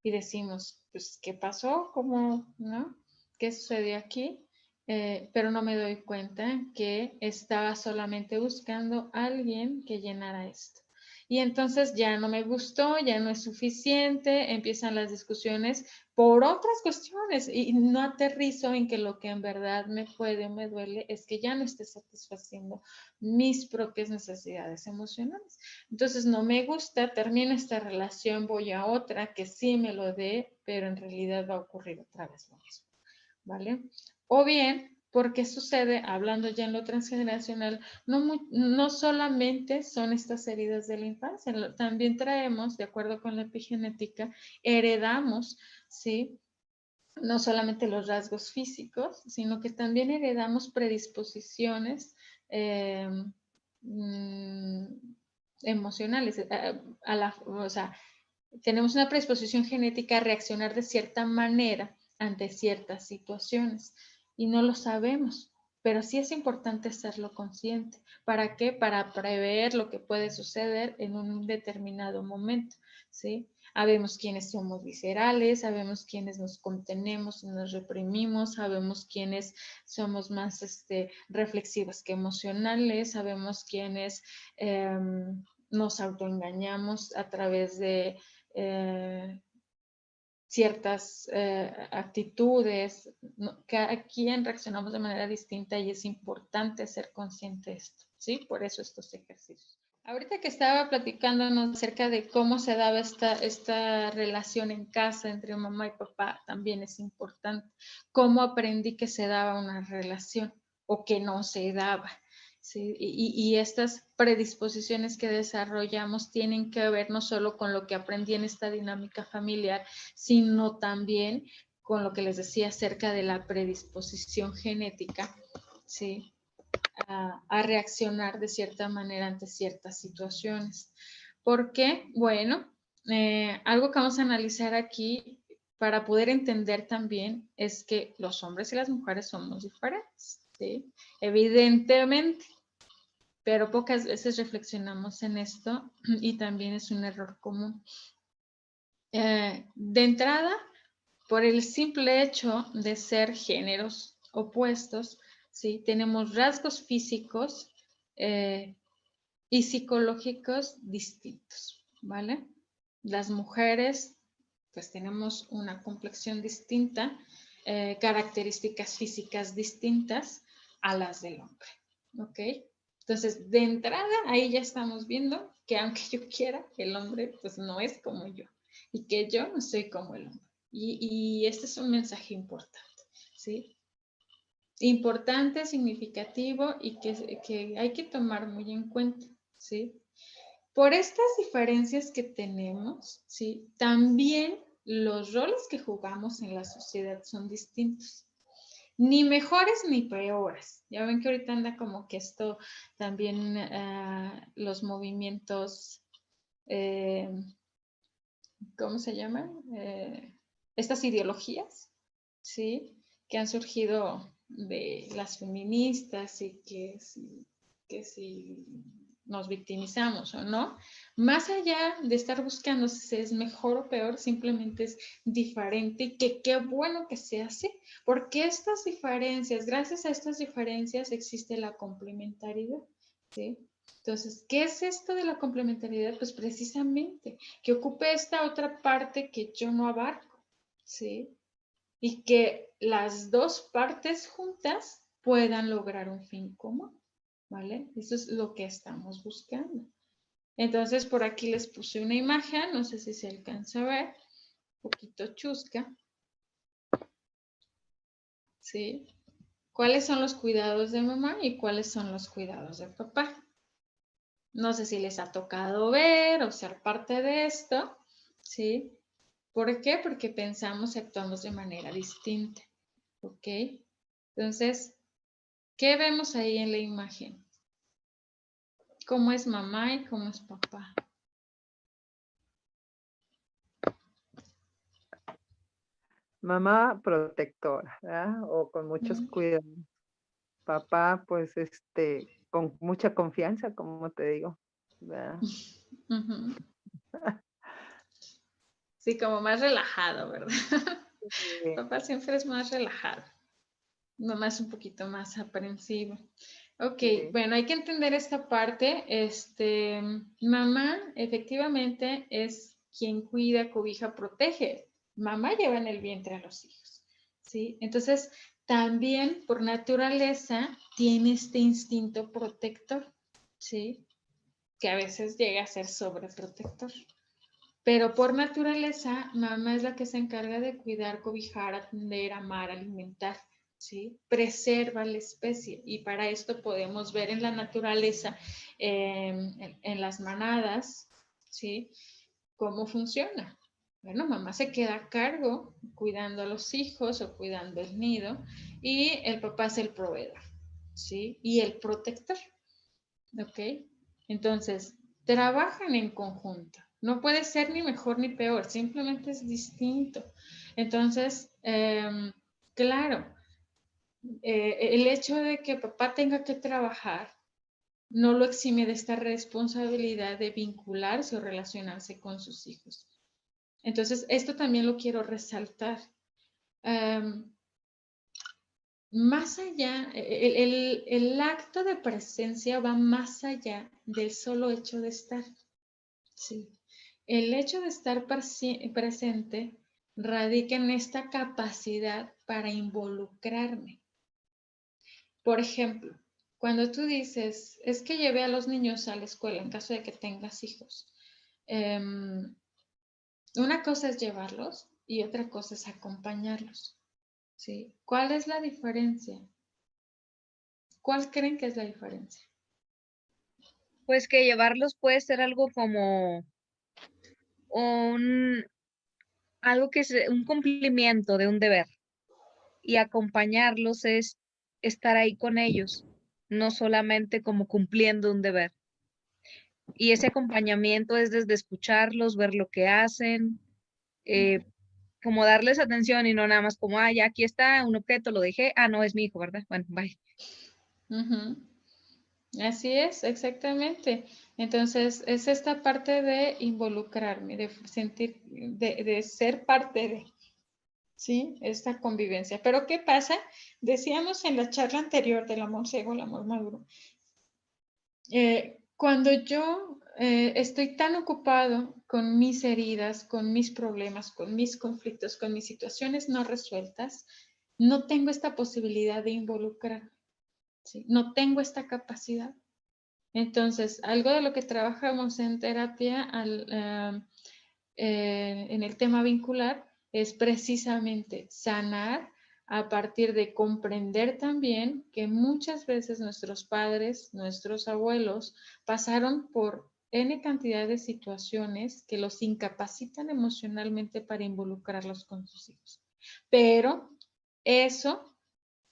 Y decimos, pues, ¿qué pasó? ¿Cómo, no? ¿Qué sucedió aquí? Pero no me doy cuenta que estaba solamente buscando a alguien que llenara esto. Y entonces ya no me gustó, ya no es suficiente, empiezan las discusiones por otras cuestiones y no aterrizo en que lo que en verdad me puede o me duele es que ya no esté satisfaciendo mis propias necesidades emocionales. Entonces no me gusta, termino esta relación, voy a otra que sí me lo dé, pero en realidad va a ocurrir otra vez lo mismo, ¿vale? O bien, porque sucede, hablando ya en lo transgeneracional, no solamente son estas heridas de la infancia, también traemos, de acuerdo con la epigenética, heredamos, ¿sí? No solamente los rasgos físicos, sino que también heredamos predisposiciones eh, mm, emocionales. O sea, tenemos una predisposición genética a reaccionar de cierta manera ante ciertas situaciones y no lo sabemos, pero sí es importante hacerlo consciente. ¿Para qué? Para prever lo que puede suceder en un determinado momento, ¿sí? Sabemos quiénes somos viscerales, sabemos quiénes nos contenemos y nos reprimimos, sabemos quiénes somos más reflexivos que emocionales, sabemos quiénes nos autoengañamos a través de ciertas actitudes. Cada quien reaccionamos de manera distinta y es importante ser consciente de esto, ¿sí? Por eso estos ejercicios. Ahorita que estaba platicándonos acerca de cómo se daba esta relación en casa entre mamá y papá, también es importante. Cómo aprendí que se daba una relación o que no se daba. ¿Sí? Y estas predisposiciones que desarrollamos tienen que ver no solo con lo que aprendí en esta dinámica familiar, sino también con lo que les decía acerca de la predisposición genética, ¿sí? A reaccionar de cierta manera ante ciertas situaciones. ¿Por qué? Bueno, algo que vamos a analizar aquí para poder entender también es que los hombres y las mujeres somos diferentes, ¿sí? Evidentemente, pero pocas veces reflexionamos en esto y también es un error común. De entrada, por el simple hecho de ser géneros opuestos, ¿sí? Tenemos rasgos físicos y psicológicos distintos, ¿vale? Las mujeres, pues tenemos una complexión distinta, características físicas distintas a las del hombre, ¿ok? Entonces, de entrada, ahí ya estamos viendo que aunque yo quiera, el hombre pues no es como yo y que yo no soy como el hombre. Y este es un mensaje importante, ¿sí? Importante, significativo y que hay que tomar muy en cuenta, ¿sí? Por estas diferencias que tenemos, ¿sí? También los roles que jugamos en la sociedad son distintos. Ni mejores ni peores. Ya ven que ahorita anda como que esto también, los movimientos, ¿cómo se llaman? Estas ideologías, ¿sí? Que han surgido de las feministas y que que si nos victimizamos o no, más allá de estar buscando si es mejor o peor, simplemente es diferente y que qué bueno que sea así, porque estas diferencias, gracias a estas diferencias existe la complementariedad, ¿sí? Entonces, ¿qué es esto de la complementariedad? Pues precisamente que ocupe esta otra parte que yo no abarco, ¿sí? Y que las dos partes juntas puedan lograr un fin común, ¿vale? Eso es lo que estamos buscando. Entonces, por aquí les puse una imagen, no sé si se alcanza a ver, un poquito chusca, ¿sí? ¿Cuáles son los cuidados de mamá y cuáles son los cuidados de papá? No sé si les ha tocado ver o ser parte de esto, ¿sí? ¿Por qué? Porque pensamos y actuamos de manera distinta, ¿ok? Entonces, ¿qué vemos ahí en la imagen? ¿Cómo es mamá y cómo es papá? Mamá protectora, ¿verdad? O con muchos cuidados. Papá, pues, con mucha confianza, como te digo, ¿verdad? Ujú. Sí, como más relajado, ¿verdad? Papá siempre es más relajado. Mamá es un poquito más aprensiva. Ok, Sí. bueno, hay que entender esta parte. Mamá efectivamente es quien cuida, cobija, protege. Mamá lleva en el vientre a los hijos, ¿sí? Entonces, también por naturaleza tiene este instinto protector, ¿sí? Que a veces llega a ser sobreprotector. Pero por naturaleza, mamá es la que se encarga de cuidar, cobijar, atender, amar, alimentar, ¿sí? Preserva la especie. Y para esto podemos ver en la naturaleza, en las manadas, ¿sí? ¿Cómo funciona? Bueno, mamá se queda a cargo cuidando a los hijos o cuidando el nido y el papá es el proveedor, ¿sí? Y el protector, ¿ok? Entonces, trabajan en conjunto. No puede ser ni mejor ni peor, simplemente es distinto. Entonces, claro, el hecho de que papá tenga que trabajar no lo exime de esta responsabilidad de vincularse o relacionarse con sus hijos. Entonces, esto también lo quiero resaltar. Más allá, el acto de presencia va más allá del solo hecho de estar. Sí. El hecho de estar presente radica en esta capacidad para involucrarme. Por ejemplo, cuando tú dices, es que llevé a los niños a la escuela en caso de que tengas hijos, una cosa es llevarlos y otra cosa es acompañarlos. ¿Sí? ¿Cuál es la diferencia? ¿Cuál creen que es la diferencia? Pues que llevarlos puede ser algo como un, algo que es un cumplimiento de un deber y acompañarlos es estar ahí con ellos, no solamente como cumpliendo un deber. Y ese acompañamiento es desde escucharlos, ver lo que hacen, eh, como darles atención y no nada más como, ah, ya aquí está un objeto, lo dejé, ah, no, es mi hijo, ¿verdad? Bueno, bye. Uh-huh. Así es, exactamente. Entonces, es esta parte de involucrarme, de sentir, de ser parte de, ¿sí? Esta convivencia. Pero, ¿qué pasa? Decíamos en la charla anterior del amor ciego, el amor maduro, cuando yo estoy tan ocupado con mis heridas, con mis problemas, con mis conflictos, con mis situaciones no resueltas, no tengo esta posibilidad de involucrar, ¿sí? No tengo esta capacidad. Entonces, algo de lo que trabajamos en terapia en el tema vincular es precisamente sanar a partir de comprender también que muchas veces nuestros padres, nuestros abuelos pasaron por N cantidad de situaciones que los incapacitan emocionalmente para involucrarlos con sus hijos. Pero eso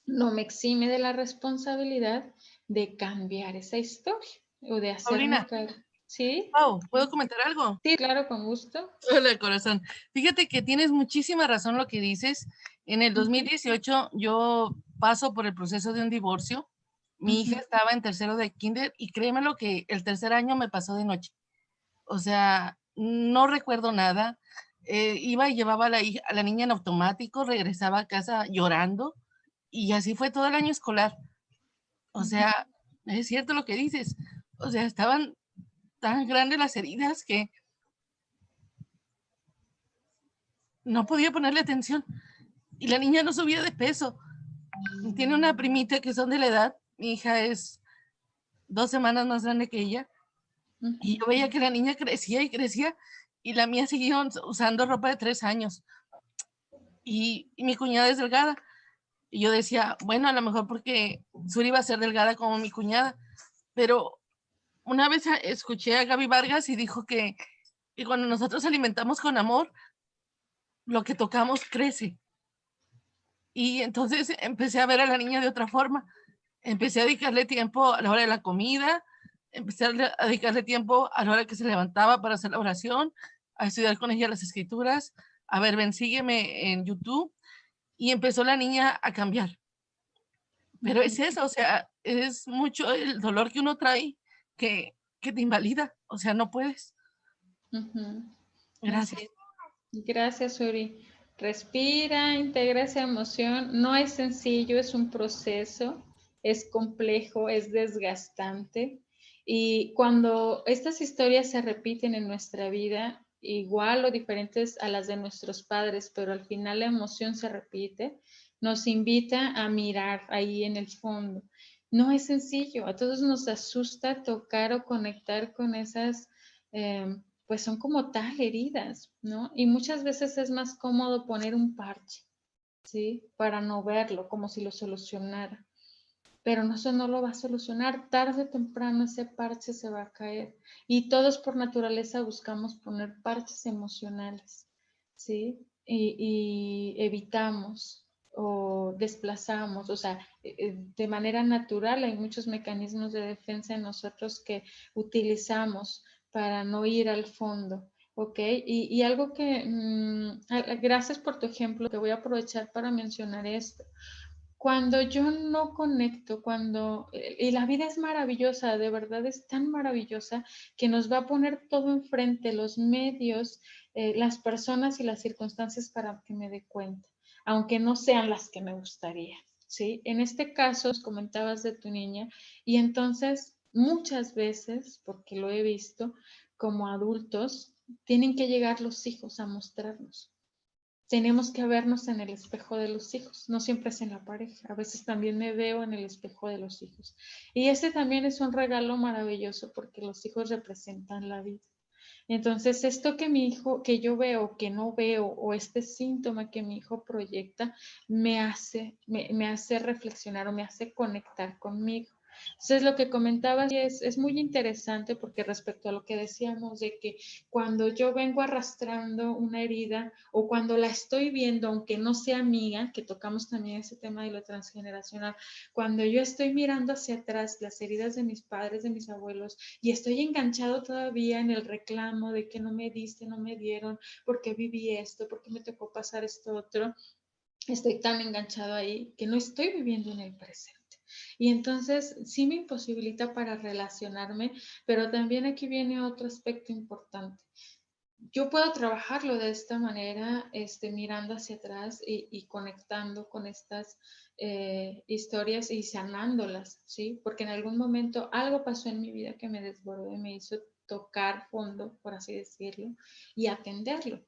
no me exime de la responsabilidad de cambiar esa historia o de hacerme Paulina. caer. ¿Sí? Pau, ¿puedo comentar algo? Sí, claro, con gusto. Hola, corazón. Fíjate que tienes muchísima razón lo que dices. En el 2018 yo paso por el proceso de un divorcio Mi hija estaba en tercero de kinder y créeme lo que el tercer año me pasó de noche. O sea, no recuerdo nada. Iba y llevaba a la niña en automático, regresaba a casa llorando y así fue todo el año escolar. O sea, es cierto lo que dices. O sea, estaban tan grandes las heridas que no podía ponerle atención y la niña no subía de peso. Tiene una primita que son de la edad. Mi hija es 2 semanas más grande que ella. Y yo veía que la niña crecía y crecía y la mía seguía usando ropa de 3 años. Y mi cuñada es delgada. Y yo decía, bueno, a lo mejor porque Suri iba a ser delgada como mi cuñada. Pero una vez escuché a Gaby Vargas y dijo que cuando nosotros alimentamos con amor, lo que tocamos crece. Y entonces empecé a ver a la niña de otra forma. Empecé a dedicarle tiempo a la hora de la comida, empecé a dedicarle tiempo a la hora que se levantaba para hacer la oración, a estudiar con ella las escrituras, a ver, ven, sígueme en YouTube, y empezó la niña a cambiar. Pero es eso, o sea, es mucho el dolor que uno trae que te invalida, o sea, no puedes. Gracias. Gracias, Uri. Respira, integra esa emoción. No es sencillo, es un proceso, es complejo, es desgastante. Y cuando estas historias se repiten en nuestra vida, igual o diferentes a las de nuestros padres, pero al final la emoción se repite, nos invita a mirar ahí en el fondo. No es sencillo, a todos nos asusta tocar o conectar con esas pues son como tal heridas, ¿no? Y muchas veces es más cómodo poner un parche, ¿sí? Para no verlo, como si lo solucionara. Pero no, eso no lo va a solucionar. Tarde o temprano ese parche se va a caer. Y todos por naturaleza buscamos poner parches emocionales, ¿sí? Y evitamos o desplazamos, o sea, de manera natural hay muchos mecanismos de defensa en nosotros que utilizamos para no ir al fondo, ¿ok? Y algo que, gracias por tu ejemplo, que voy a aprovechar para mencionar esto. Cuando yo no conecto, y la vida es maravillosa, de verdad es tan maravillosa que nos va a poner todo enfrente, los medios, las personas y las circunstancias para que me dé cuenta, aunque no sean las que me gustaría, ¿sí? En este caso, comentabas de tu niña, y entonces muchas veces, porque lo he visto, como adultos, tienen que llegar los hijos a mostrarnos. Tenemos que vernos en el espejo de los hijos, no siempre es en la pareja, a veces también me veo en el espejo de los hijos. Y ese también es un regalo maravilloso porque los hijos representan la vida. Entonces, esto que mi hijo, que yo veo, que no veo, o este síntoma que mi hijo proyecta, me hace reflexionar o me hace conectar conmigo. Entonces, lo que comentabas es muy interesante porque respecto a lo que decíamos de que cuando yo vengo arrastrando una herida o cuando la estoy viendo, aunque no sea mía, que tocamos también ese tema de lo transgeneracional, cuando yo estoy mirando hacia atrás las heridas de mis padres, de mis abuelos, y estoy enganchado todavía en el reclamo de que no me diste, no me dieron, porque viví esto, porque me tocó pasar esto otro, estoy tan enganchado ahí que no estoy viviendo en el presente. Y entonces sí me imposibilita para relacionarme, pero también aquí viene otro aspecto importante. Yo puedo trabajarlo de esta manera, mirando hacia atrás y conectando con estas historias y sanándolas, ¿sí? Porque en algún momento algo pasó en mi vida que me desbordó y me hizo tocar fondo, por así decirlo, y atenderlo.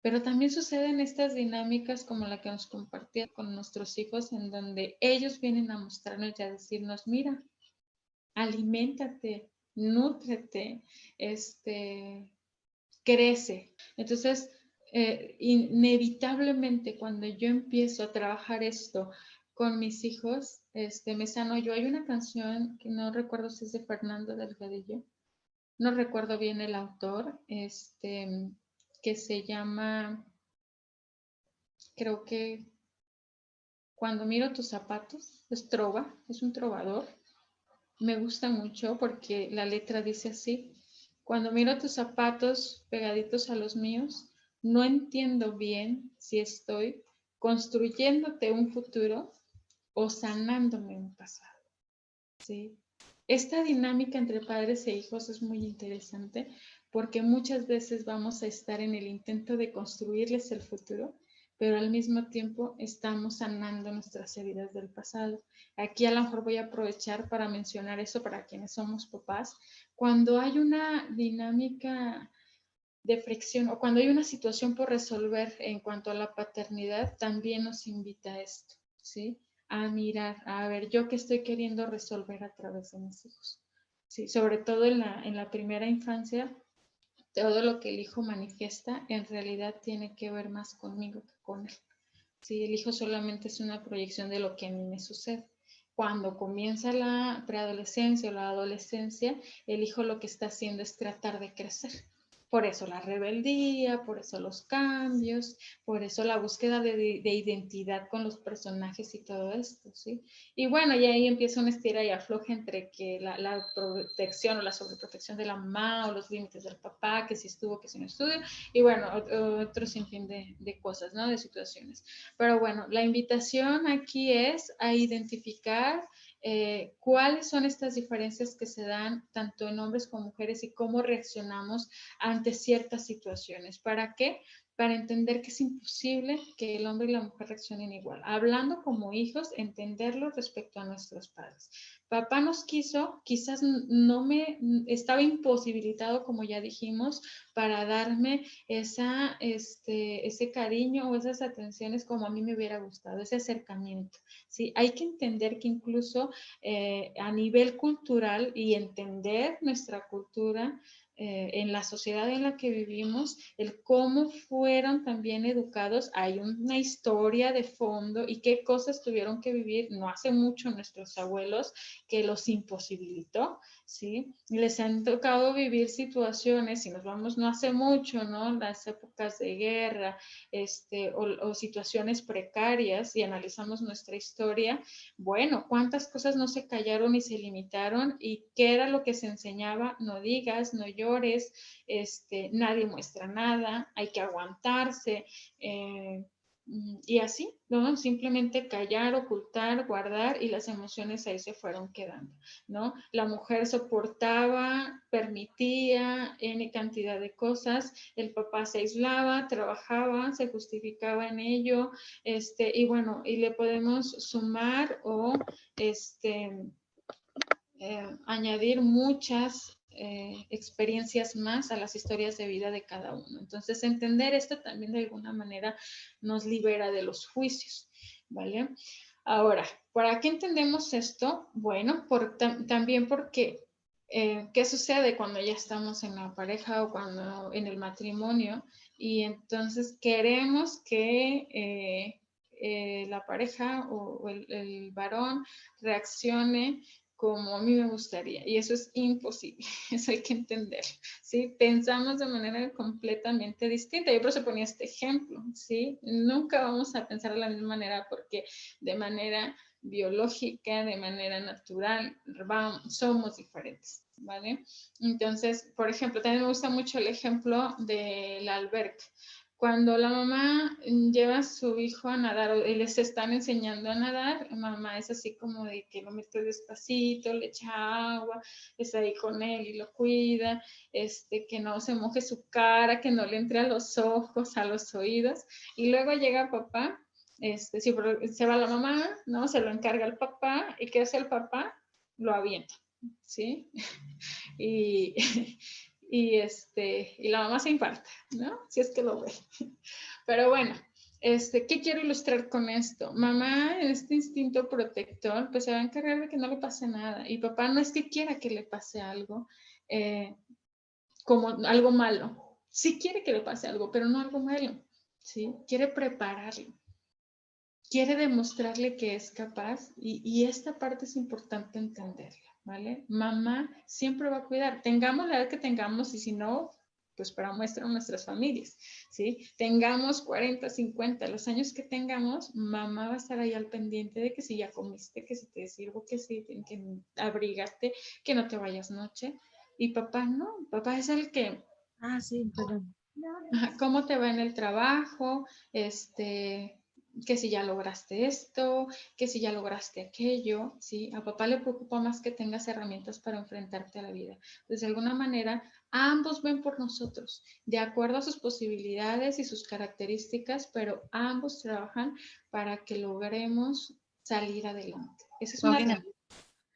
Pero también suceden estas dinámicas como la que nos compartía con nuestros hijos, en donde ellos vienen a mostrarnos y a decirnos, mira, aliméntate, nútrete, crece. Entonces, inevitablemente cuando yo empiezo a trabajar esto con mis hijos, me sano yo. Hay una canción que no recuerdo si es de Fernando Delgadillo, no recuerdo bien el autor, que se llama, creo que Cuando miro tus zapatos, es trova, es un trovador. Me gusta mucho porque la letra dice así: cuando miro tus zapatos pegaditos a los míos, no entiendo bien si estoy construyéndote un futuro o sanándome un pasado. ¿sí? Esta dinámica entre padres e hijos es muy interesante porque muchas veces vamos a estar en el intento de construirles el futuro, pero al mismo tiempo estamos sanando nuestras heridas del pasado. Aquí a lo mejor voy a aprovechar para mencionar eso para quienes somos papás. Cuando hay una dinámica de fricción o cuando hay una situación por resolver en cuanto a la paternidad, también nos invita a esto, ¿sí? A mirar, a ver, yo qué estoy queriendo resolver a través de mis hijos. Sí, sobre todo en la primera infancia, todo lo que el hijo manifiesta en realidad tiene que ver más conmigo que con él. Sí, el hijo solamente es una proyección de lo que a mí me sucede. Cuando comienza la preadolescencia o la adolescencia, el hijo lo que está haciendo es tratar de crecer. Por eso la rebeldía, por eso los cambios, por eso la búsqueda de identidad con los personajes y todo esto, ¿sí? Y bueno, y ahí empieza una estira y afloja entre que la protección o la sobreprotección de la mamá o los límites del papá, que si estuvo, que si no estuvo, y bueno, otro sinfín de cosas, ¿no? De situaciones. Pero bueno, la invitación aquí es a identificar cuáles son estas diferencias que se dan tanto en hombres como mujeres y cómo reaccionamos ante ciertas situaciones. ¿Para qué? Para entender que es imposible que el hombre y la mujer reaccionen igual. Hablando como hijos, entenderlo respecto a nuestros padres. Papá nos quiso, quizás no me estaba imposibilitado, como ya dijimos, para darme ese cariño o esas atenciones como a mí me hubiera gustado, ese acercamiento. ¿Sí? Hay que entender que incluso a nivel cultural y entender nuestra cultura, en la sociedad en la que vivimos, el cómo fueron también educados, hay una historia de fondo y qué cosas tuvieron que vivir no hace mucho nuestros abuelos que los imposibilitó, ¿sí? Les han tocado vivir situaciones, si nos vamos no hace mucho, ¿no? Las épocas de guerra, o situaciones precarias y analizamos nuestra historia, bueno, cuántas cosas no se callaron y se limitaron y qué era lo que se enseñaba, no digas, no llores, nadie muestra nada, hay que aguantarse, y así, ¿no? Simplemente callar, ocultar, guardar y las emociones ahí se fueron quedando, ¿no? La mujer soportaba, permitía N cantidad de cosas, el papá se aislaba, trabajaba, se justificaba en ello, y bueno, y le podemos sumar o añadir muchas experiencias más a las historias de vida de cada uno. Entonces, entender esto también de alguna manera nos libera de los juicios, ¿vale? Ahora, ¿para qué entendemos esto? Bueno, también porque, ¿qué sucede cuando ya estamos en la pareja o cuando en el matrimonio? Y entonces queremos que la pareja o el varón reaccione como a mí me gustaría. Y eso es imposible, eso hay que entender, ¿sí? Pensamos de manera completamente distinta. Yo por eso ponía este ejemplo, ¿sí? Nunca vamos a pensar de la misma manera porque de manera biológica, de manera natural, somos diferentes, ¿vale? Entonces, por ejemplo, también me gusta mucho el ejemplo de la alberca. Cuando la mamá lleva a su hijo a nadar y les están enseñando a nadar, la mamá es así como de que lo mete despacito, le echa agua, está ahí con él y lo cuida, que no se moje su cara, que no le entre a los ojos, a los oídos. Y luego llega papá, si se va la mamá, ¿no? Se lo encarga el papá. ¿Y qué hace el papá? Lo avienta, ¿sí? Y, y la mamá se infarta, ¿no? Si es que lo ve. Pero bueno, ¿qué quiero ilustrar con esto? Mamá, en este instinto protector, pues se va a encargar de que no le pase nada. Y papá no es que quiera que le pase algo, como algo malo. Sí quiere que le pase algo, pero no algo malo, ¿sí? Quiere prepararlo. Quiere demostrarle que es capaz y esta parte es importante entenderla, ¿vale? Mamá siempre va a cuidar, tengamos la edad que tengamos y si no, pues para muestra nuestras familias, ¿sí? Tengamos 40, 50, los años que tengamos, mamá va a estar ahí al pendiente de que si ya comiste, que si te sirvo, que si que abrígate, que no te vayas noche. Y papá no, papá es el que... Ah, sí, perdón. ¿Cómo te va en el trabajo? que si ya lograste esto, que si ya lograste aquello, ¿sí? A papá le preocupa más que tengas herramientas para enfrentarte a la vida. Entonces, de alguna manera, ambos ven por nosotros, de acuerdo a sus posibilidades y sus características, pero ambos trabajan para que logremos salir adelante. Esa es una Paulina, realidad,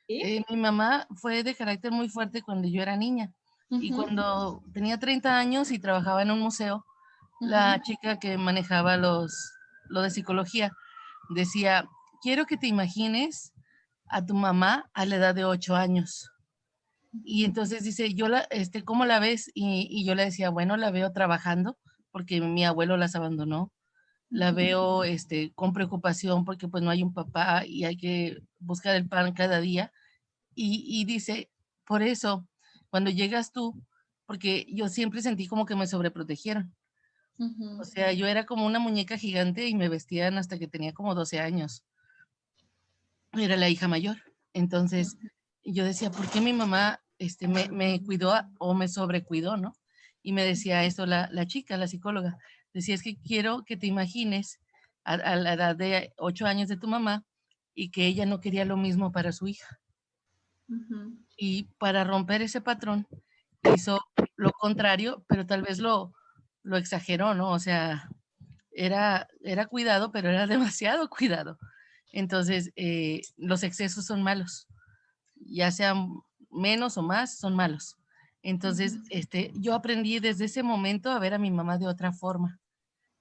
¿sí? mi mamá fue de carácter muy fuerte cuando yo era niña. Y Ujú, cuando tenía 30 años y trabajaba en un museo, la ujú, chica que manejaba lo de psicología decía, quiero que te imagines a tu mamá a la edad de 8 años. Y entonces dice, ¿cómo la ves? Y yo le decía, bueno, la veo trabajando porque mi abuelo las abandonó. La ujú, veo con preocupación porque pues no hay un papá y hay que buscar el pan cada día. Y dice, por eso, cuando llegas tú, porque yo siempre sentí como que me sobreprotegieron. O ujú, sea, yo era como una muñeca gigante y me vestían hasta que tenía como 12 años. Era la hija mayor. Entonces, yo decía, ¿por qué mi mamá me cuidó o me sobrecuidó, no? Y me decía eso la chica, la psicóloga. Decía, es que quiero que te imagines a la edad de 8 años de tu mamá y que ella no quería lo mismo para su hija. ujú, Y para romper ese patrón, hizo lo contrario, pero tal vez lo exageró, ¿no? O sea, era cuidado, pero era demasiado cuidado. Entonces, los excesos son malos, ya sean menos o más, son malos. Entonces, ujú. yo aprendí desde ese momento a ver a mi mamá de otra forma,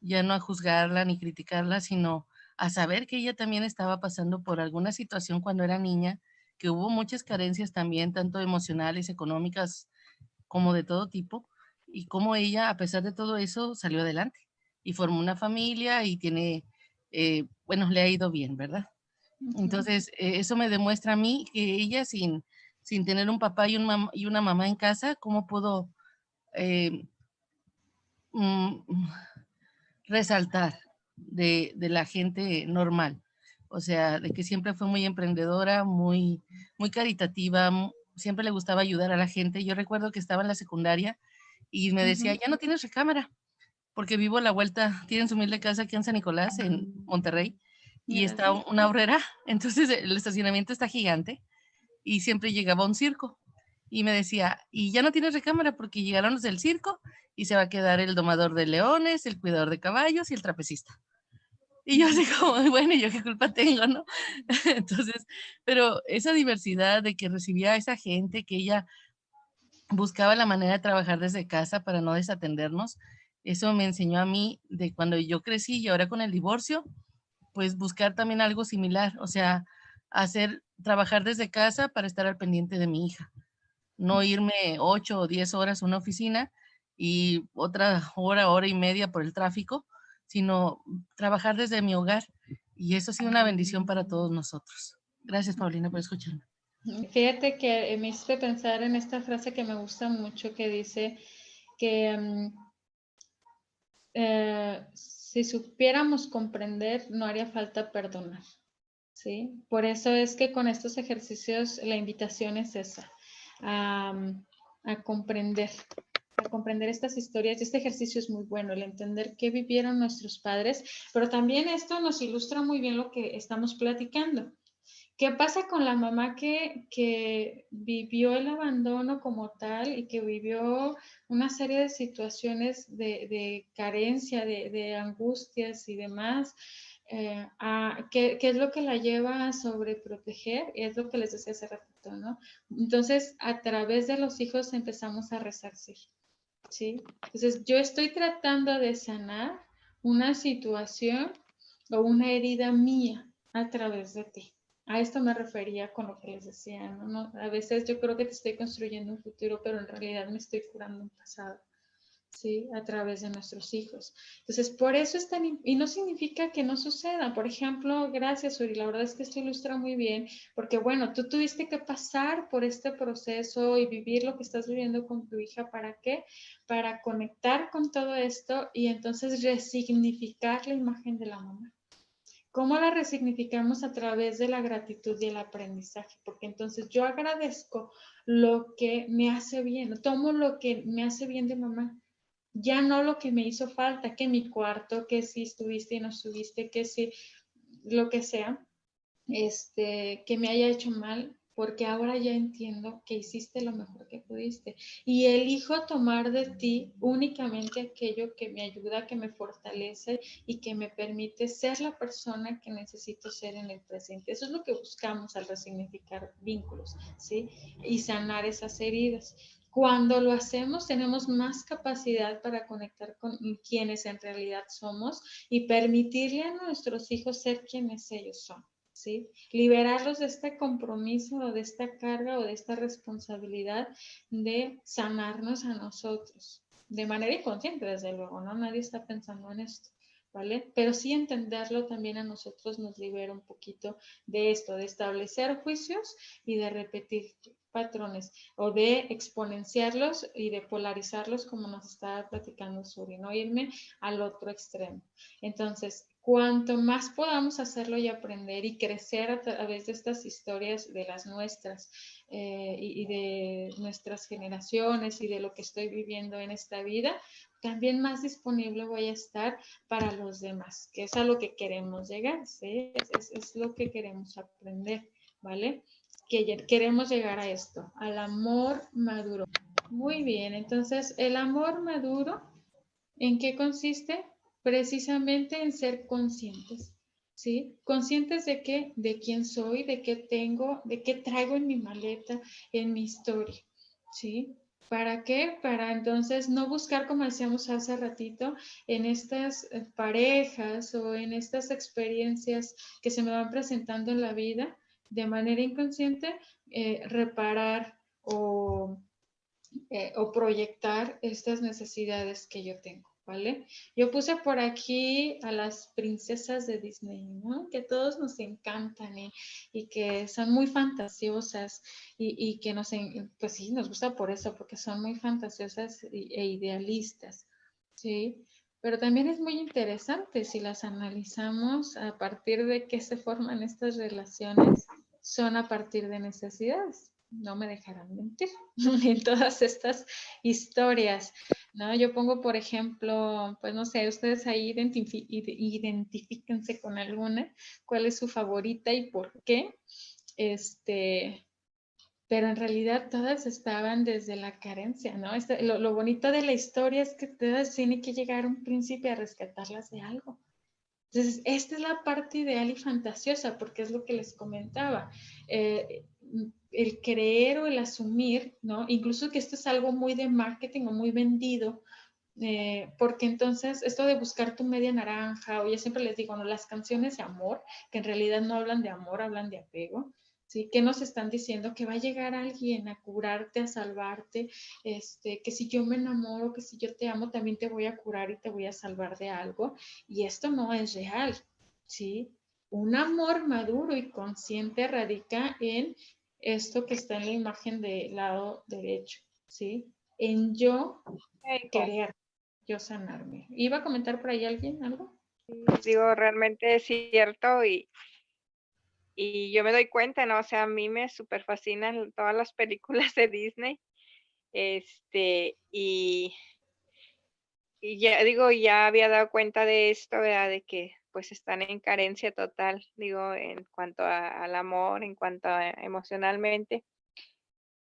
ya no a juzgarla ni criticarla, sino a saber que ella también estaba pasando por alguna situación cuando era niña, que hubo muchas carencias también, tanto emocionales, económicas, como de todo tipo, y cómo ella, a pesar de todo eso, salió adelante y formó una familia y tiene, bueno, le ha ido bien, ¿verdad? Ujú, Entonces, eso me demuestra a mí que ella sin tener un papá y una mamá en casa, cómo pudo eh, mm, resaltar de la gente normal. O sea, de que siempre fue muy emprendedora, muy caritativa, siempre le gustaba ayudar a la gente. Yo recuerdo que estaba en la secundaria y me decía, ujú. ya no tienes recámara, porque vivo a la vuelta, tienen su humilde casa aquí en San Nicolás, en Monterrey, y está Gracias. una horrera, entonces el estacionamiento está gigante y siempre llegaba un circo. Y me decía, y ya no tienes recámara porque llegaron los del circo y se va a quedar el domador de leones, el cuidador de caballos y el trapecista. Y yo así como, bueno, ¿yo qué culpa tengo, no? Entonces, pero esa diversidad de que recibía a esa gente, que ella buscaba la manera de trabajar desde casa para no desatendernos, eso me enseñó a mí de cuando yo crecí y ahora con el divorcio, pues buscar también algo similar, o sea, trabajar desde casa para estar al pendiente de mi hija, no irme 8 o 10 horas a una oficina y otra hora y media por el tráfico, sino trabajar desde mi hogar. Y eso ha sido una bendición para todos nosotros. Gracias, Paulina, por escucharme. Fíjate que me hiciste pensar en esta frase que me gusta mucho que dice que si supiéramos comprender, no haría falta perdonar, ¿sí? Por eso es que con estos ejercicios la invitación es esa, a, a comprender, a comprender estas historias. Este ejercicio es muy bueno, el entender qué vivieron nuestros padres, pero también esto nos ilustra muy bien lo que estamos platicando. ¿Qué pasa con la mamá que vivió el abandono como tal y que vivió una serie de situaciones de carencia, de angustias y demás? ¿Qué es lo que la lleva a sobreproteger? Y es lo que les decía hace ratito, ¿no? Entonces, a través de los hijos empezamos a resarcir, ¿sí? Entonces, yo estoy tratando de sanar una situación o una herida mía a través de ti. A esto me refería con lo que les decía, ¿no? No, a veces yo creo que te estoy construyendo un futuro, pero en realidad me estoy curando un pasado, ¿sí? A través de nuestros hijos. Entonces, por eso es tan, y no significa que no suceda. Por ejemplo, gracias, Uri, la verdad es que esto ilustra muy bien, porque bueno, tú tuviste que pasar por este proceso y vivir lo que estás viviendo con tu hija, ¿para qué? Para conectar con todo esto y entonces resignificar la imagen de la mamá. ¿Cómo la resignificamos? A través de la gratitud y el aprendizaje, porque entonces yo agradezco lo que me hace bien, tomo lo que me hace bien de mamá. ya no lo que me hizo falta, que mi cuarto, que si estuviste y no estuviste, que si lo que sea, que me haya hecho mal, porque ahora ya entiendo que hiciste lo mejor que pudiste y elijo tomar de ti únicamente aquello que me ayuda, que me fortalece y que me permite ser la persona que necesito ser en el presente. Eso es lo que buscamos al resignificar vínculos, ¿sí? Y sanar esas heridas. Cuando lo hacemos, tenemos más capacidad para conectar con quienes en realidad somos y permitirle a nuestros hijos ser quienes ellos son. ¿Sí? Liberarlos de este compromiso o de esta carga o de esta responsabilidad de sanarnos a nosotros, de manera inconsciente, desde luego, ¿no? Nadie está pensando en esto, ¿vale? Pero sí entenderlo también a nosotros nos libera un poquito de esto, de establecer juicios y de repetir patrones o de exponenciarlos y de polarizarlos como nos estaba platicando Suri, no irme al otro extremo. Entonces, cuanto más podamos hacerlo y aprender y crecer a través de estas historias de las nuestras y de nuestras generaciones y de lo que estoy viviendo en esta vida, también más disponible voy a estar para los demás, que es a lo que queremos llegar, ¿sí? Es lo que queremos aprender, ¿vale? Que queremos llegar a esto, al amor maduro. Muy bien, entonces el amor maduro, ¿en qué consiste? Precisamente en ser conscientes, ¿sí? Conscientes de qué, de quién soy, de qué tengo, de qué traigo en mi maleta, en mi historia, ¿sí? ¿Para qué? Para entonces no buscar, como decíamos hace ratito, en estas parejas o en estas experiencias que se me van presentando en la vida de manera inconsciente, reparar o proyectar estas necesidades que yo tengo, ¿vale? Yo puse por aquí a las princesas de Disney, ¿no? Que todos nos encantan y que son muy fantasiosas y que pues sí, nos gusta por eso, porque son muy fantasiosas e idealistas, ¿sí? Pero también es muy interesante si las analizamos a partir de qué se forman estas relaciones, son a partir de necesidades. No me dejarán mentir en todas estas historias, ¿no? Yo pongo, por ejemplo, pues no sé, ustedes ahí identifíquense con alguna, cuál es su favorita y por qué, pero en realidad todas estaban desde la carencia, ¿no? Lo bonito de la historia es que todas tienen que llegar un príncipe a rescatarlas de algo. Entonces, esta es la parte ideal y fantasiosa, porque es lo que les comentaba. El creer o el asumir, ¿no? Incluso que esto es algo muy de marketing o muy vendido, porque entonces esto de buscar tu media naranja, o yo siempre les digo, no, las canciones de amor, que en realidad no hablan de amor, hablan de apego, ¿sí? Que nos están diciendo que va a llegar alguien a curarte, a salvarte, que si yo me enamoro, que si yo te amo, también te voy a curar y te voy a salvar de algo, y esto no es real, ¿sí? Un amor maduro y consciente radica en esto que está en la imagen del lado derecho, ¿sí? En yo querer, yo sanarme. ¿Iba a comentar por ahí alguien algo? Digo, realmente es cierto y yo me doy cuenta, ¿no? O sea, a mí me súper fascinan todas las películas de Disney. Y ya digo, ya había dado cuenta de esto, ¿verdad? De que pues están en carencia total, digo, en cuanto al amor, en cuanto a emocionalmente.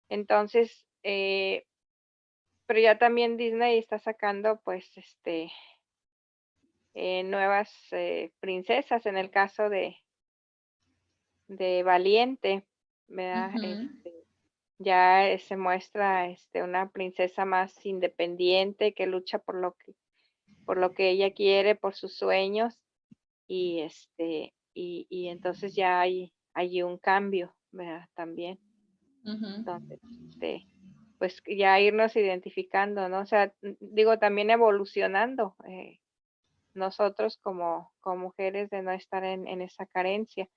Entonces, pero ya también Disney está sacando pues nuevas princesas en el caso de Valiente, ¿verdad? Ujú. Ya se muestra una princesa más independiente que lucha por lo que ella quiere, por sus sueños y y entonces ya hay un cambio, ¿verdad? También. Ujú. Entonces, pues ya irnos identificando, ¿no? O sea, digo, también evolucionando nosotros como mujeres de no estar en esa carencia.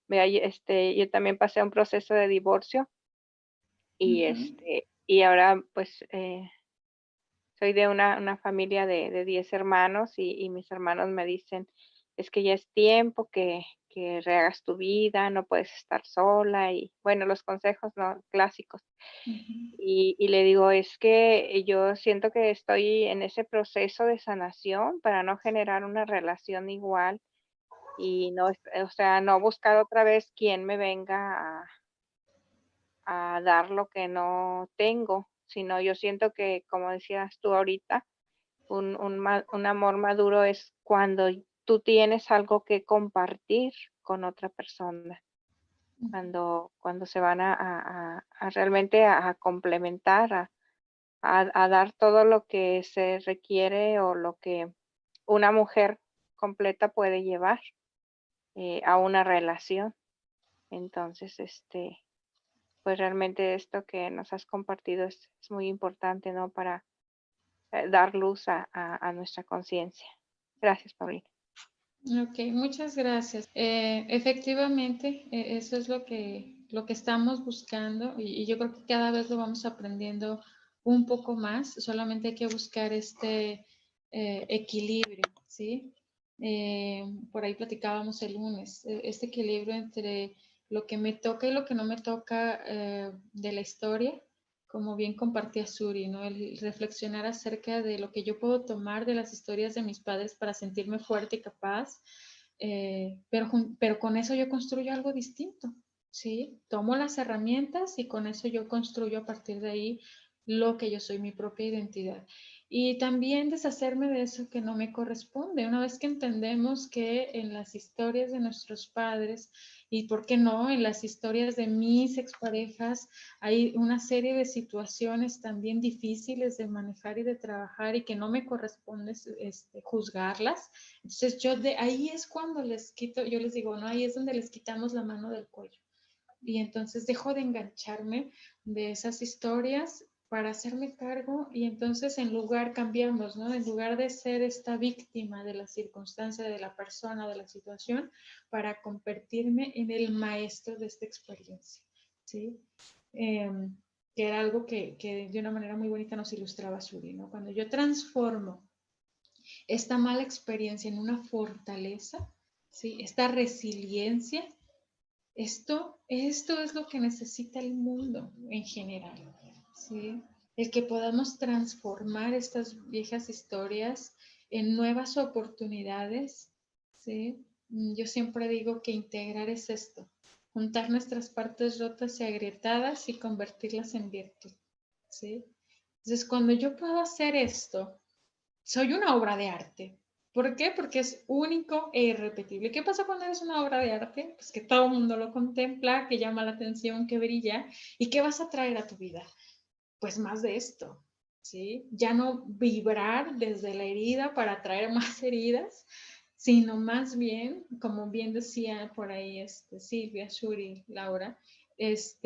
Vea, yo también pasé un proceso de divorcio y Ujú. y ahora pues soy de una familia de 10 hermanos y mis hermanos me dicen, es que ya es tiempo que rehagas tu vida, no puedes estar sola y bueno, los consejos ¿no? clásicos. Ujú. Y le digo, es que yo siento que estoy en ese proceso de sanación para no generar una relación igual y no, o sea, no buscar otra vez quien me venga a dar lo que no tengo, sino yo siento que, como decías tú ahorita, un amor maduro es cuando tú tienes algo que compartir con otra persona, cuando se van a realmente a complementar, a dar todo lo que se requiere o lo que una mujer completa puede llevar a una relación. Entonces, pues realmente esto que nos has compartido es muy importante, ¿no? Para dar luz a nuestra conciencia. Gracias, Paulina. Ok, muchas gracias. Efectivamente, eso es lo que estamos buscando y yo creo que cada vez lo vamos aprendiendo un poco más. Solamente hay que buscar este equilibrio, ¿sí? Por ahí platicábamos el lunes, este equilibrio entre lo que me toca y lo que no me toca de la historia, como bien compartía Suri, ¿no? El reflexionar acerca de lo que yo puedo tomar de las historias de mis padres para sentirme fuerte y capaz, pero con eso yo construyo algo distinto, ¿sí? Tomo las herramientas y con eso yo construyo a partir de ahí lo que yo soy, mi propia identidad. Y también deshacerme de eso que no me corresponde. Una vez que entendemos que en las historias de nuestros padres y, ¿por qué no?, en las historias de mis exparejas, hay una serie de situaciones también difíciles de manejar y de trabajar y que no me corresponde juzgarlas. Entonces yo de ahí es cuando les quito, yo les digo, no, ahí es donde les quitamos la mano del cuello. Y entonces dejo de engancharme de esas historias para hacerme cargo y entonces en lugar cambiamos, ¿no? En lugar de ser esta víctima de la circunstancia, de la persona, de la situación, para convertirme en el maestro de esta experiencia, ¿sí? Que era algo que de una manera muy bonita nos ilustraba Suri, ¿no? Cuando yo transformo esta mala experiencia en una fortaleza, ¿sí? Esta resiliencia, esto es lo que necesita el mundo en general, ¿sí? El que podamos transformar estas viejas historias en nuevas oportunidades, ¿sí? Yo siempre digo que integrar es esto, juntar nuestras partes rotas y agrietadas y convertirlas en virtud, ¿sí? Entonces, cuando yo puedo hacer esto, soy una obra de arte. ¿Por qué? Porque es único e irrepetible. ¿Qué pasa cuando eres una obra de arte? Pues que todo el mundo lo contempla, que llama la atención, que brilla. ¿Y qué vas a traer a tu vida? Pues más de esto, ¿sí? Ya no vibrar desde la herida para traer más heridas, sino más bien, como bien decía por ahí Silvia, Shuri, Laura, es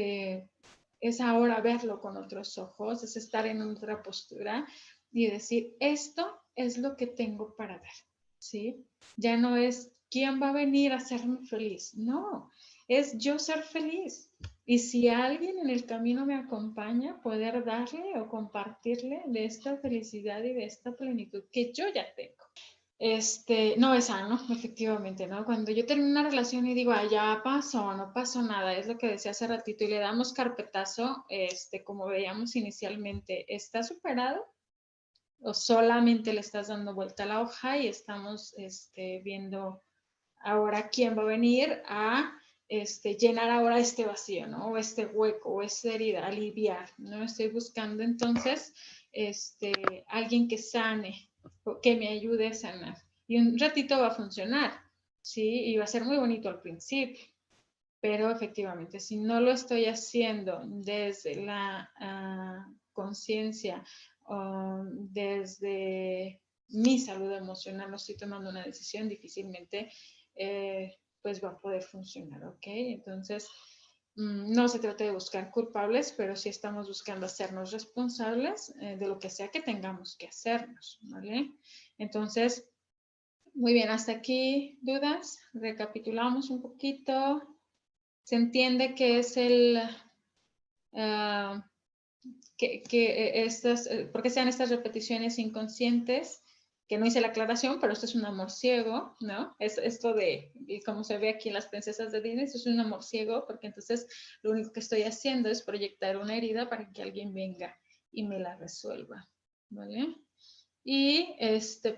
ahora verlo con otros ojos, es estar en otra postura y decir, esto es lo que tengo para dar, ¿sí? Ya no es quién va a venir a hacerme feliz, no, es yo ser feliz. Y si alguien en el camino me acompaña, poder darle o compartirle de esta felicidad y de esta plenitud que yo ya tengo. No es sano, efectivamente, ¿no? Cuando yo termino una relación y digo, ah, ya pasó, no pasó nada, es lo que decía hace ratito, y le damos carpetazo, como veíamos inicialmente, ¿está superado? ¿O solamente le estás dando vuelta a la hoja y estamos viendo ahora quién va a venir a llenar ahora este vacío, ¿no? O este hueco, o esta herida, aliviar, ¿no? Estoy buscando entonces alguien que sane, que me ayude a sanar. Y un ratito va a funcionar, ¿sí? Y va a ser muy bonito al principio, pero efectivamente, si no lo estoy haciendo desde la conciencia, desde mi salud emocional, no estoy tomando una decisión, difícilmente pues va a poder funcionar, ¿ok? Entonces, no se trata de buscar culpables, pero sí estamos buscando hacernos responsables de lo que sea que tengamos que hacernos, ¿vale? Entonces, muy bien, hasta aquí, ¿dudas? Recapitulamos un poquito. Se entiende que es que estas, porque sean estas repeticiones inconscientes que no hice la aclaración, pero esto es un amor ciego, ¿no? Es esto de, y como se ve aquí en las princesas de Disney, esto es un amor ciego, porque entonces lo único que estoy haciendo es proyectar una herida para que alguien venga y me la resuelva, ¿vale? Y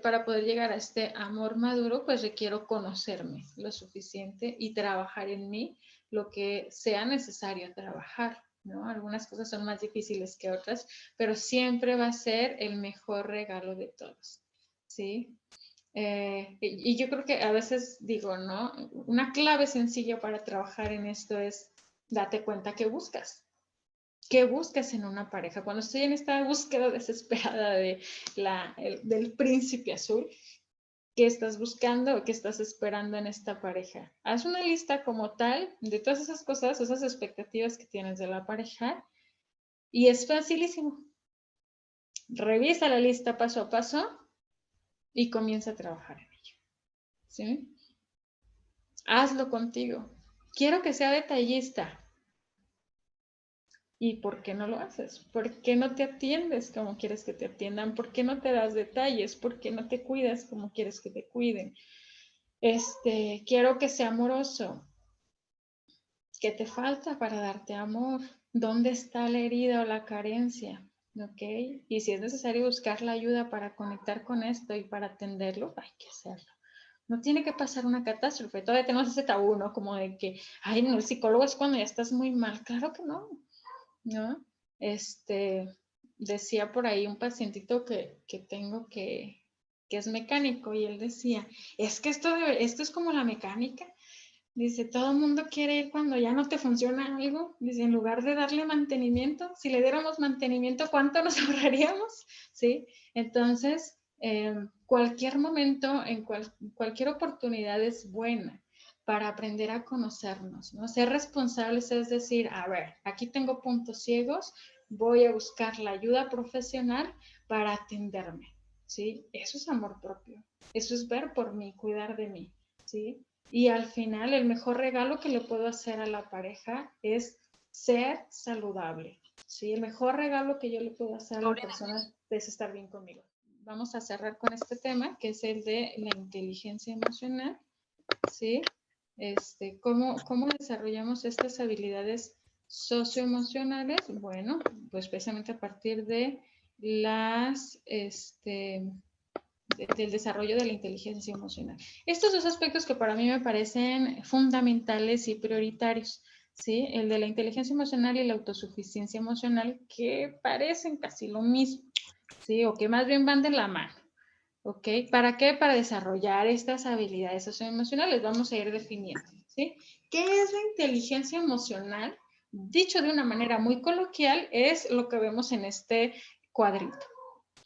para poder llegar a este amor maduro, pues requiero conocerme lo suficiente y trabajar en mí lo que sea necesario trabajar, ¿no? Algunas cosas son más difíciles que otras, pero siempre va a ser el mejor regalo de todos, ¿sí? Y yo creo que a veces digo, ¿no? Una clave sencilla para trabajar en esto es date cuenta qué buscas. ¿Qué buscas en una pareja? Cuando estoy en esta búsqueda desesperada del príncipe azul, ¿qué estás buscando o qué estás esperando en esta pareja? Haz una lista como tal de todas esas cosas, esas expectativas que tienes de la pareja y es facilísimo. Revisa la lista paso a paso y comienza a trabajar en ello. ¿Sí? Hazlo contigo. Quiero que sea detallista. ¿Y por qué no lo haces? ¿Por qué no te atiendes como quieres que te atiendan? ¿Por qué no te das detalles? ¿Por qué no te cuidas como quieres que te cuiden? Quiero que sea amoroso. ¿Qué te falta para darte amor? ¿Dónde está la herida o la carencia? ¿Ok? Y si es necesario buscar la ayuda para conectar con esto y para atenderlo, hay que hacerlo. No tiene que pasar una catástrofe. Todavía tenemos ese tabú, ¿no? Como de que, ay, no, el psicólogo es cuando ya estás muy mal. Claro que no, ¿no? Decía por ahí un pacientito que tengo que es mecánico y él decía, es que esto es como la mecánica. Dice, todo el mundo quiere ir cuando ya no te funciona algo. Dice, en lugar de darle mantenimiento, si le diéramos mantenimiento, ¿cuánto nos ahorraríamos? ¿Sí? Entonces, cualquier momento, cualquier oportunidad es buena para aprender a conocernos, ¿no? Ser responsables es decir, a ver, aquí tengo puntos ciegos, voy a buscar la ayuda profesional para atenderme, ¿sí? Eso es amor propio, eso es ver por mí, cuidar de mí, ¿sí? Y al final, el mejor regalo que le puedo hacer a la pareja es ser saludable, ¿sí? El mejor regalo que yo le puedo hacer a la persona es estar bien conmigo. Vamos a cerrar con este tema, que es el de la inteligencia emocional, ¿sí? ¿Cómo desarrollamos estas habilidades socioemocionales? Bueno, pues precisamente a partir de del desarrollo de la inteligencia emocional. Estos dos aspectos que para mí me parecen fundamentales y prioritarios, ¿sí? El de la inteligencia emocional y la autosuficiencia emocional, que parecen casi lo mismo, ¿sí? O que más bien van de la mano, ¿ok? ¿Para qué? Para desarrollar estas habilidades socioemocionales. Vamos a ir definiendo, ¿sí? ¿Qué es la inteligencia emocional? Dicho de una manera muy coloquial, es lo que vemos en este cuadrito.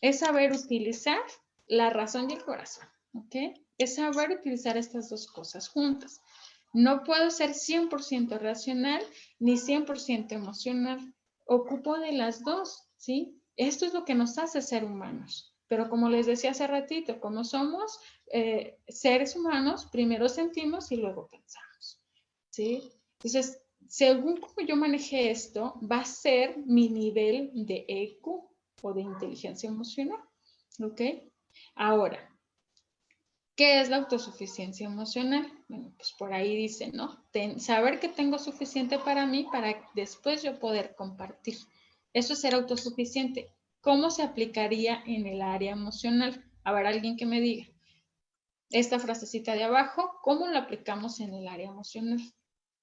Es saber utilizar la razón y el corazón, ¿ok? Es saber utilizar estas dos cosas juntas. No puedo ser 100% racional ni 100% emocional. Ocupo de las dos, ¿sí? Esto es lo que nos hace ser humanos. Pero como les decía hace ratito, como somos seres humanos, primero sentimos y luego pensamos, ¿sí? Entonces, según como yo maneje esto, va a ser mi nivel de EQ o de inteligencia emocional, ¿ok? Ahora, ¿qué es la autosuficiencia emocional? Bueno, pues por ahí dice, ¿no? Saber que tengo suficiente para mí para después yo poder compartir. Eso es ser autosuficiente. ¿Cómo se aplicaría en el área emocional? A ver, alguien que me diga. Esta frasecita de abajo, ¿cómo lo aplicamos en el área emocional?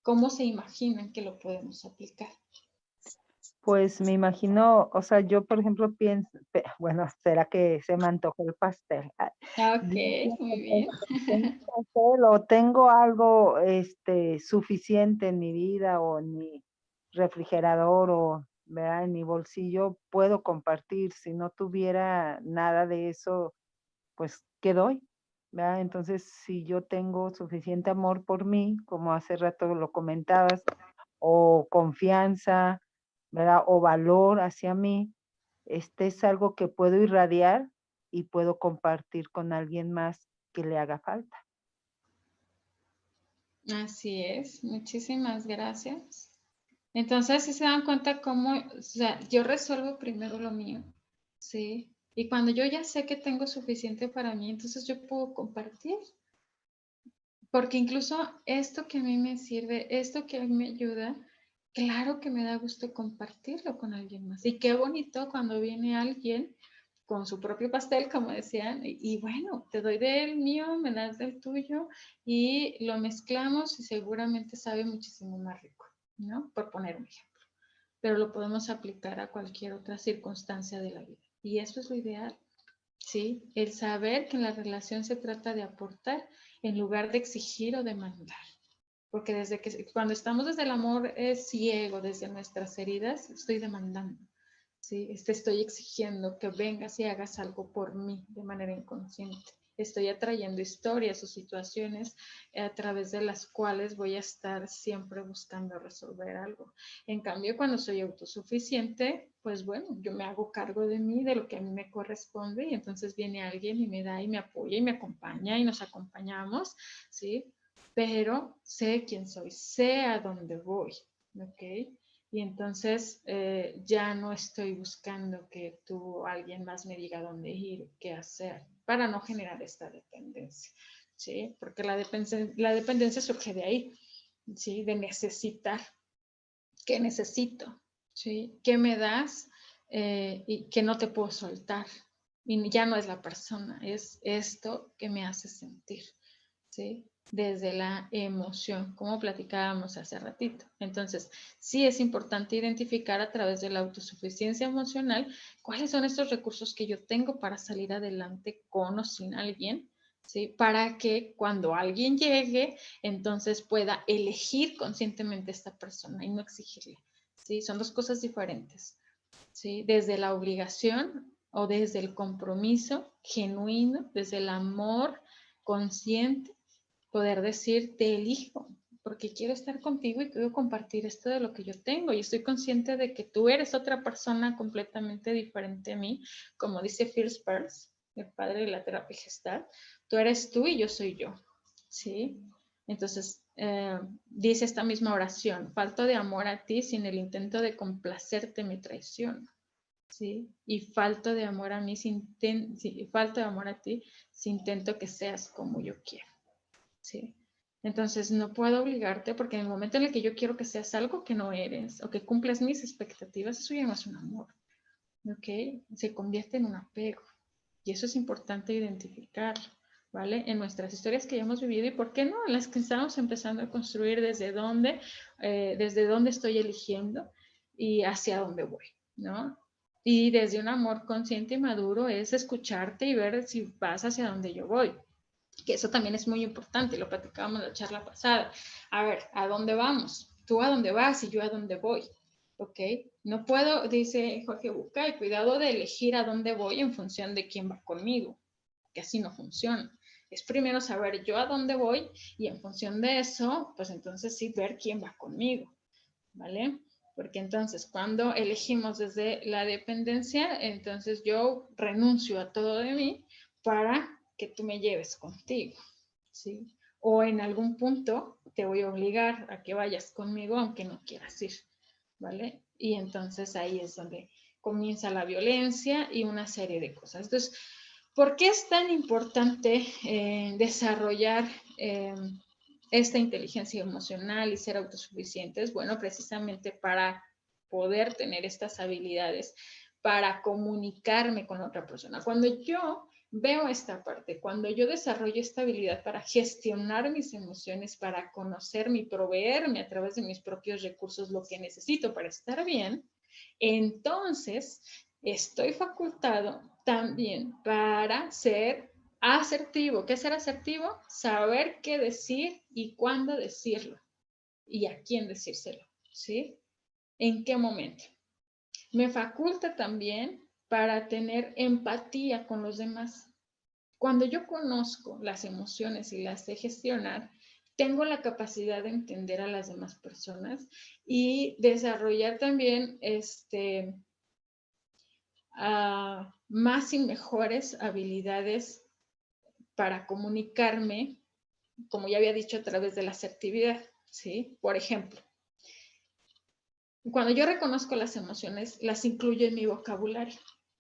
¿Cómo se imaginan que lo podemos aplicar? Pues me imagino, o sea, yo por ejemplo pienso, bueno, será que se me antojó el pastel. Ok, Yo muy bien. tengo un pastel o tengo algo suficiente en mi vida o en mi refrigerador o ¿verdad? En mi bolsillo, puedo compartir. Si no tuviera nada de eso, pues, ¿qué doy? ¿Verdad? Entonces, si yo tengo suficiente amor por mí, como hace rato lo comentabas, o confianza, ¿verdad? O valor hacia mí, es algo que puedo irradiar y puedo compartir con alguien más que le haga falta. Así es, muchísimas gracias. Entonces, si se dan cuenta cómo, o sea, yo resuelvo primero lo mío, ¿sí? Y cuando yo ya sé que tengo suficiente para mí, entonces yo puedo compartir. Porque incluso esto que a mí me sirve, esto que a mí me ayuda, claro que me da gusto compartirlo con alguien más. Y qué bonito cuando viene alguien con su propio pastel, como decían, y bueno, te doy del mío, me das del tuyo, y lo mezclamos y seguramente sabe muchísimo más rico, ¿no? Por poner un ejemplo. Pero lo podemos aplicar a cualquier otra circunstancia de la vida. Y eso es lo ideal. ¿Sí? El saber que en la relación se trata de aportar en lugar de exigir o demandar. Porque desde que cuando estamos desde el amor ciego, desde nuestras heridas, estoy demandando. ¿Sí? Estoy exigiendo que vengas y hagas algo por mí de manera inconsciente. Estoy atrayendo historias o situaciones a través de las cuales voy a estar siempre buscando resolver algo. En cambio, cuando soy autosuficiente, pues bueno, yo me hago cargo de mí, de lo que a mí me corresponde, y entonces viene alguien y me da y me apoya y me acompaña y nos acompañamos, ¿sí? Pero sé quién soy, sé a dónde voy, ¿ok? Y entonces ya no estoy buscando que tú o alguien más me diga dónde ir, qué hacer, para no generar esta dependencia, ¿sí? Porque la dependencia surge de ahí, ¿sí? De necesitar. ¿Qué necesito? ¿Sí? ¿Qué me das? Y que no te puedo soltar. Y ya no es la persona, es esto que me hace sentir, ¿sí? Desde la emoción, como platicábamos hace ratito. Entonces, sí es importante identificar a través de la autosuficiencia emocional cuáles son estos recursos que yo tengo para salir adelante con o sin alguien, ¿sí? Para que cuando alguien llegue, entonces pueda elegir conscientemente a esta persona y no exigirle, ¿sí? Son dos cosas diferentes, ¿sí? Desde la obligación o desde el compromiso genuino, desde el amor consciente, poder decir, te elijo, porque quiero estar contigo y quiero compartir esto de lo que yo tengo. Y estoy consciente de que tú eres otra persona completamente diferente a mí, como dice Fritz Perls, el padre de la terapia gestal. Tú eres tú y yo soy yo, ¿sí? Entonces, dice esta misma oración, falto de amor a ti sin el intento de complacerte me traiciono, ¿sí? Y falto de amor a mí falto de amor a ti si intento que seas como yo quiero. ¿Sí? Entonces no puedo obligarte porque en el momento en el que yo quiero que seas algo que no eres o que cumplas mis expectativas, eso ya no es un amor, ¿ok? Se convierte en un apego y eso es importante identificarlo, ¿vale? En nuestras historias que ya hemos vivido y por qué no, en las que estamos empezando a construir desde dónde estoy eligiendo y hacia dónde voy, ¿no? Y desde un amor consciente y maduro es escucharte y ver si vas hacia donde yo voy, que eso también es muy importante, lo platicábamos en la charla pasada. A ver, ¿a dónde vamos? Tú a dónde vas y yo a dónde voy, ¿ok? No puedo, dice Jorge Bucay, cuidado de elegir a dónde voy en función de quién va conmigo, que así no funciona. Es primero saber yo a dónde voy y en función de eso, pues entonces sí ver quién va conmigo, ¿vale? Porque entonces cuando elegimos desde la dependencia, entonces yo renuncio a todo de mí para que tú me lleves contigo, ¿sí? O en algún punto te voy a obligar a que vayas conmigo aunque no quieras ir, ¿vale? Y entonces ahí es donde comienza la violencia y una serie de cosas. Entonces, ¿por qué es tan importante desarrollar esta inteligencia emocional y ser autosuficientes? Bueno, precisamente para poder tener estas habilidades, para comunicarme con otra persona. Cuando yo veo esta parte, cuando yo desarrollo esta habilidad para gestionar mis emociones, para conocerme y proveerme a través de mis propios recursos lo que necesito para estar bien, entonces estoy facultado también para ser asertivo. ¿Qué es ser asertivo? Saber qué decir y cuándo decirlo y a quién decírselo, ¿sí? ¿En qué momento? Me faculta también para tener empatía con los demás. Cuando yo conozco las emociones y las sé gestionar, tengo la capacidad de entender a las demás personas y desarrollar también más y mejores habilidades para comunicarme, como ya había dicho, a través de la asertividad, ¿sí? Por ejemplo, cuando yo reconozco las emociones, las incluyo en mi vocabulario,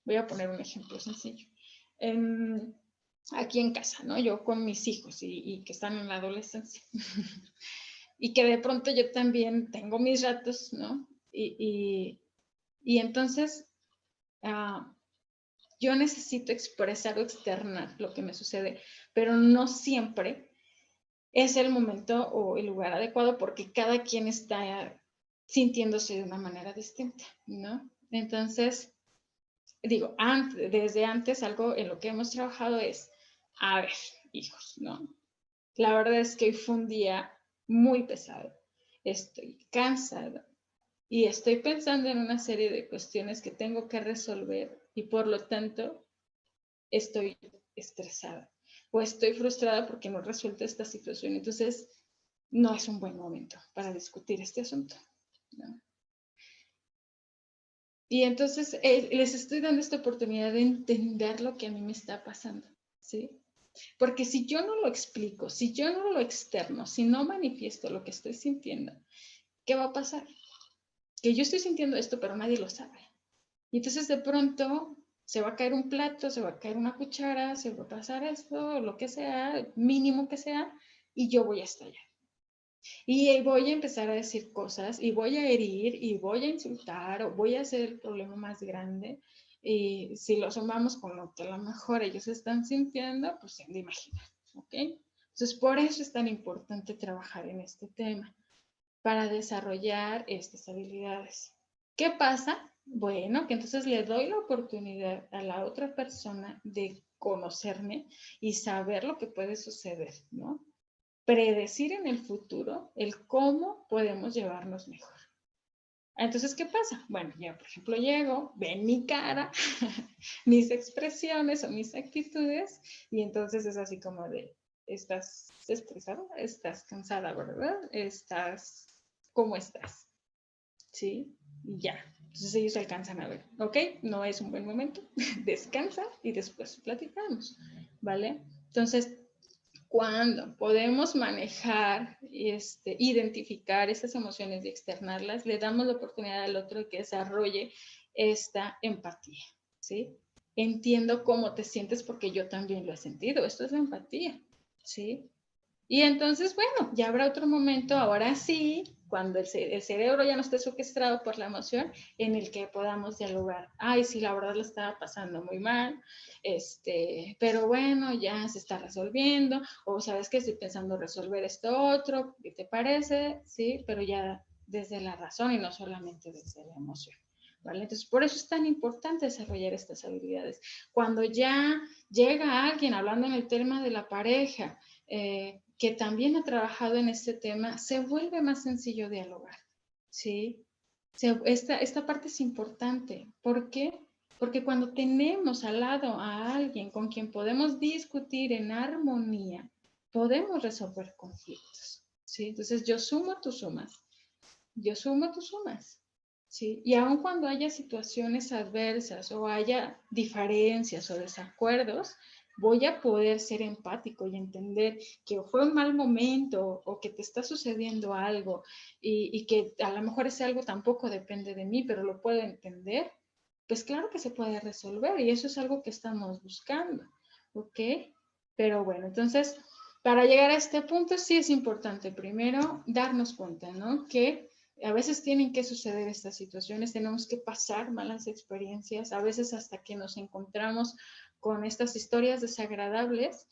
Voy a poner un ejemplo sencillo. Aquí en casa, ¿no? Yo con mis hijos y que están en la adolescencia. Y que de pronto yo también tengo mis ratos, ¿no? Y entonces yo necesito expresar o externar lo que me sucede, pero no siempre es el momento o el lugar adecuado porque cada quien está sintiéndose de una manera distinta, ¿no? Entonces, digo, desde antes algo en lo que hemos trabajado es, a ver, hijos, ¿no? La verdad es que hoy fue un día muy pesado. Estoy cansada y estoy pensando en una serie de cuestiones que tengo que resolver y por lo tanto estoy estresada o estoy frustrada porque no resuelto esta situación. Entonces, no es un buen momento para discutir este asunto, ¿no? Y entonces les estoy dando esta oportunidad de entender lo que a mí me está pasando, ¿sí? Porque si yo no lo explico, si yo no lo externo, si no manifiesto lo que estoy sintiendo, ¿qué va a pasar? Que yo estoy sintiendo esto, pero nadie lo sabe. Y entonces de pronto se va a caer un plato, se va a caer una cuchara, se va a pasar esto, lo que sea, mínimo que sea, y yo voy a estallar. Y voy a empezar a decir cosas, y voy a herir, y voy a insultar, o voy a hacer el problema más grande. Y si lo sumamos con lo que a lo mejor ellos están sintiendo, pues se han de imaginar, ¿ok? Entonces, por eso es tan importante trabajar en este tema, para desarrollar estas habilidades. ¿Qué pasa? Bueno, que entonces le doy la oportunidad a la otra persona de conocerme y saber lo que puede suceder, ¿no? Predecir en el futuro el cómo podemos llevarnos mejor. Entonces, ¿qué pasa? Bueno, yo, por ejemplo, llego, ven mi cara, mis expresiones o mis actitudes, y entonces es así como de, ¿estás estresada? ¿Estás cansada, verdad? ¿Cómo estás? ¿Sí? Y ya. Entonces ellos alcanzan a ver, ¿ok? No es un buen momento, descansa y después platicamos, ¿vale? Entonces, cuando podemos manejar, identificar esas emociones y externarlas, le damos la oportunidad al otro de que desarrolle esta empatía, ¿sí? Entiendo cómo te sientes porque yo también lo he sentido. Esto es la empatía, ¿sí? Y entonces, bueno, ya habrá otro momento, ahora sí, cuando el cerebro ya no esté secuestrado por la emoción, en el que podamos dialogar. Ay, sí, la verdad lo estaba pasando muy mal, pero bueno, ya se está resolviendo, o sabes que estoy pensando resolver esto otro, ¿qué te parece? Sí, pero ya desde la razón y no solamente desde la emoción. ¿Vale? Entonces, por eso es tan importante desarrollar estas habilidades. Cuando ya llega alguien hablando en el tema de la pareja, que también ha trabajado en este tema, se vuelve más sencillo dialogar, ¿sí? Esta parte es importante. ¿Por qué? Porque cuando tenemos al lado a alguien con quien podemos discutir en armonía, podemos resolver conflictos, ¿sí? Entonces, yo sumo, tú sumas. Yo sumo, tú sumas. ¿Sí? Y aun cuando haya situaciones adversas o haya diferencias o desacuerdos, voy a poder ser empático y entender que fue un mal momento o que te está sucediendo algo y que a lo mejor ese algo tampoco depende de mí, pero lo puedo entender, pues claro que se puede resolver y eso es algo que estamos buscando, ¿ok? Pero bueno, entonces, para llegar a este punto sí es importante primero darnos cuenta, ¿no? Que a veces tienen que suceder estas situaciones, tenemos que pasar malas experiencias, a veces hasta que nos encontramos con estas historias desagradables,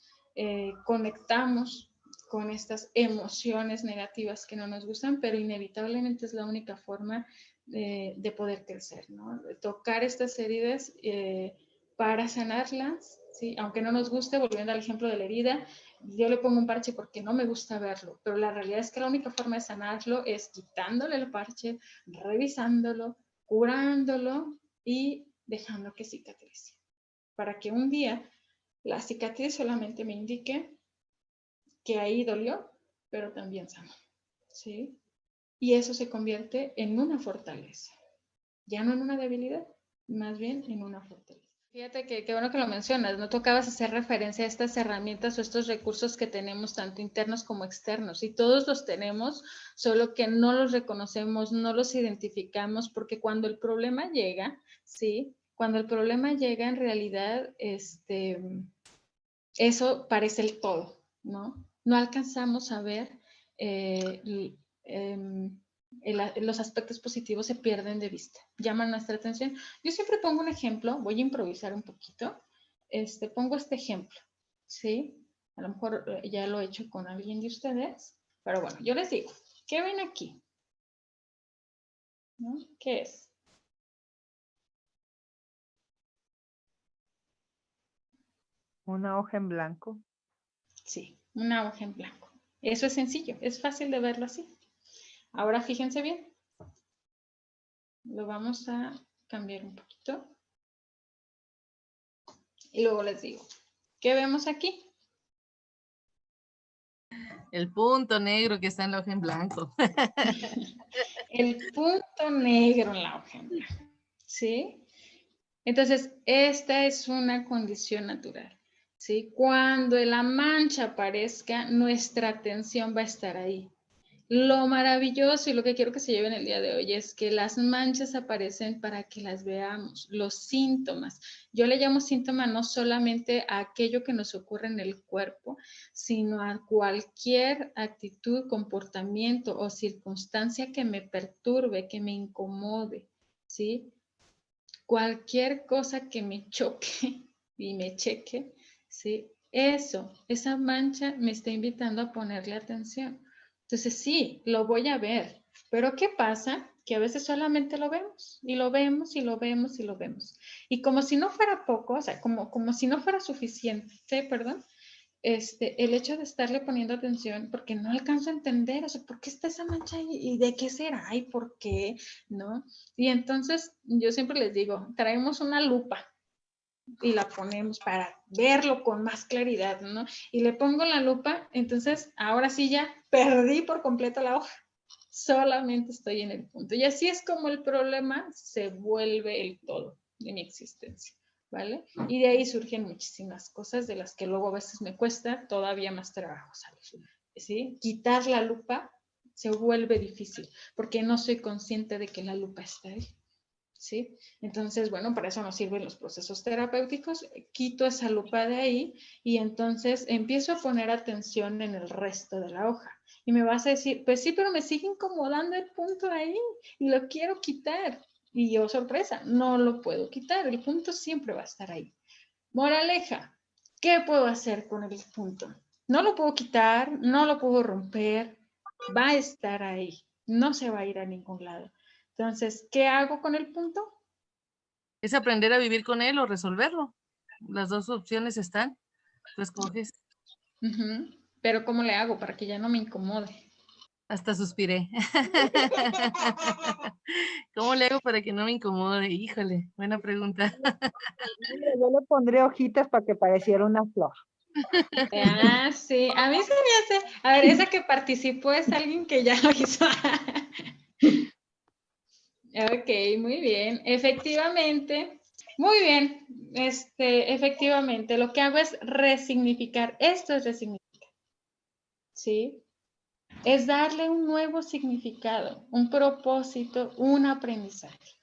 conectamos con estas emociones negativas que no nos gustan, pero inevitablemente es la única forma de poder crecer, ¿no? De tocar estas heridas para sanarlas, ¿sí? Aunque no nos guste, volviendo al ejemplo de la herida, yo le pongo un parche porque no me gusta verlo, pero la realidad es que la única forma de sanarlo es quitándole el parche, revisándolo, curándolo y dejando que cicatrice. Para que un día la cicatriz solamente me indique que ahí dolió, pero también sanó, ¿sí? Y eso se convierte en una fortaleza, ya no en una debilidad, más bien en una fortaleza. Fíjate que qué bueno que lo mencionas, no tocabas hacer referencia a estas herramientas o estos recursos que tenemos tanto internos como externos y todos los tenemos, solo que no los reconocemos, no los identificamos porque cuando el problema llega, ¿sí? Cuando el problema llega, en realidad, eso parece el todo, ¿no? No alcanzamos a ver, los aspectos positivos se pierden de vista, llaman nuestra atención. Yo siempre pongo un ejemplo, voy a improvisar un poquito, pongo este ejemplo, ¿sí? A lo mejor ya lo he hecho con alguien de ustedes, pero bueno, yo les digo, ¿qué ven aquí? ¿No? ¿Qué es? Una hoja en blanco. Sí, una hoja en blanco. Eso es sencillo, es fácil de verlo así. Ahora fíjense bien. Lo vamos a cambiar un poquito. Y luego les digo, ¿qué vemos aquí? El punto negro que está en la hoja en blanco. El punto negro en la hoja en blanco. ¿Sí? Entonces, esta es una condición natural. ¿Sí? Cuando la mancha aparezca, nuestra atención va a estar ahí. Lo maravilloso y lo que quiero que se lleven el día de hoy es que las manchas aparecen para que las veamos, los síntomas. Yo le llamo síntoma no solamente a aquello que nos ocurre en el cuerpo, sino a cualquier actitud, comportamiento o circunstancia que me perturbe, que me incomode, ¿sí? Cualquier cosa que me choque y me cheque, ¿sí? Eso, esa mancha me está invitando a ponerle atención. Entonces sí, lo voy a ver, pero ¿qué pasa? Que a veces solamente lo vemos y lo vemos y lo vemos y lo vemos. Y como si no fuera poco, o sea, como si no fuera suficiente, perdón, el hecho de estarle poniendo atención, porque no alcanzo a entender, o sea, ¿por qué está esa mancha ahí? ¿Y de qué será? ¿Y por qué? ¿No? Y entonces yo siempre les digo, traemos una lupa y la ponemos para verlo con más claridad, ¿no? Y le pongo la lupa, entonces ahora sí ya perdí por completo la hoja. Solamente estoy en el punto. Y así es como el problema se vuelve el todo de mi existencia, ¿vale? Y de ahí surgen muchísimas cosas de las que luego a veces me cuesta todavía más trabajo salir, ¿sí? Quitar la lupa se vuelve difícil porque no soy consciente de que la lupa está ahí. ¿Sí? Entonces, bueno, para eso nos sirven los procesos terapéuticos. Quito esa lupa de ahí y entonces empiezo a poner atención en el resto de la hoja. Y me vas a decir, pues sí, pero me sigue incomodando el punto ahí y lo quiero quitar. Y yo, sorpresa, no lo puedo quitar. El punto siempre va a estar ahí. Moraleja, ¿qué puedo hacer con el punto? No lo puedo quitar, no lo puedo romper, va a estar ahí, no se va a ir a ningún lado. Entonces, ¿qué hago con el punto? Es aprender a vivir con él o resolverlo. Las dos opciones están. Tú escoges. Pero ¿cómo le hago para que ya no me incomode? Hasta suspiré. ¿Cómo le hago para que no me incomode? Híjole, buena pregunta. Yo le pondré hojitas para que pareciera una flor. Ah, sí. A mí se me hace. A ver, esa que participó es alguien que ya lo hizo. Ok, muy bien. Efectivamente. Muy bien. Efectivamente, lo que hago es resignificar. Esto es resignificar. ¿Sí? Es darle un nuevo significado, un propósito, un aprendizaje.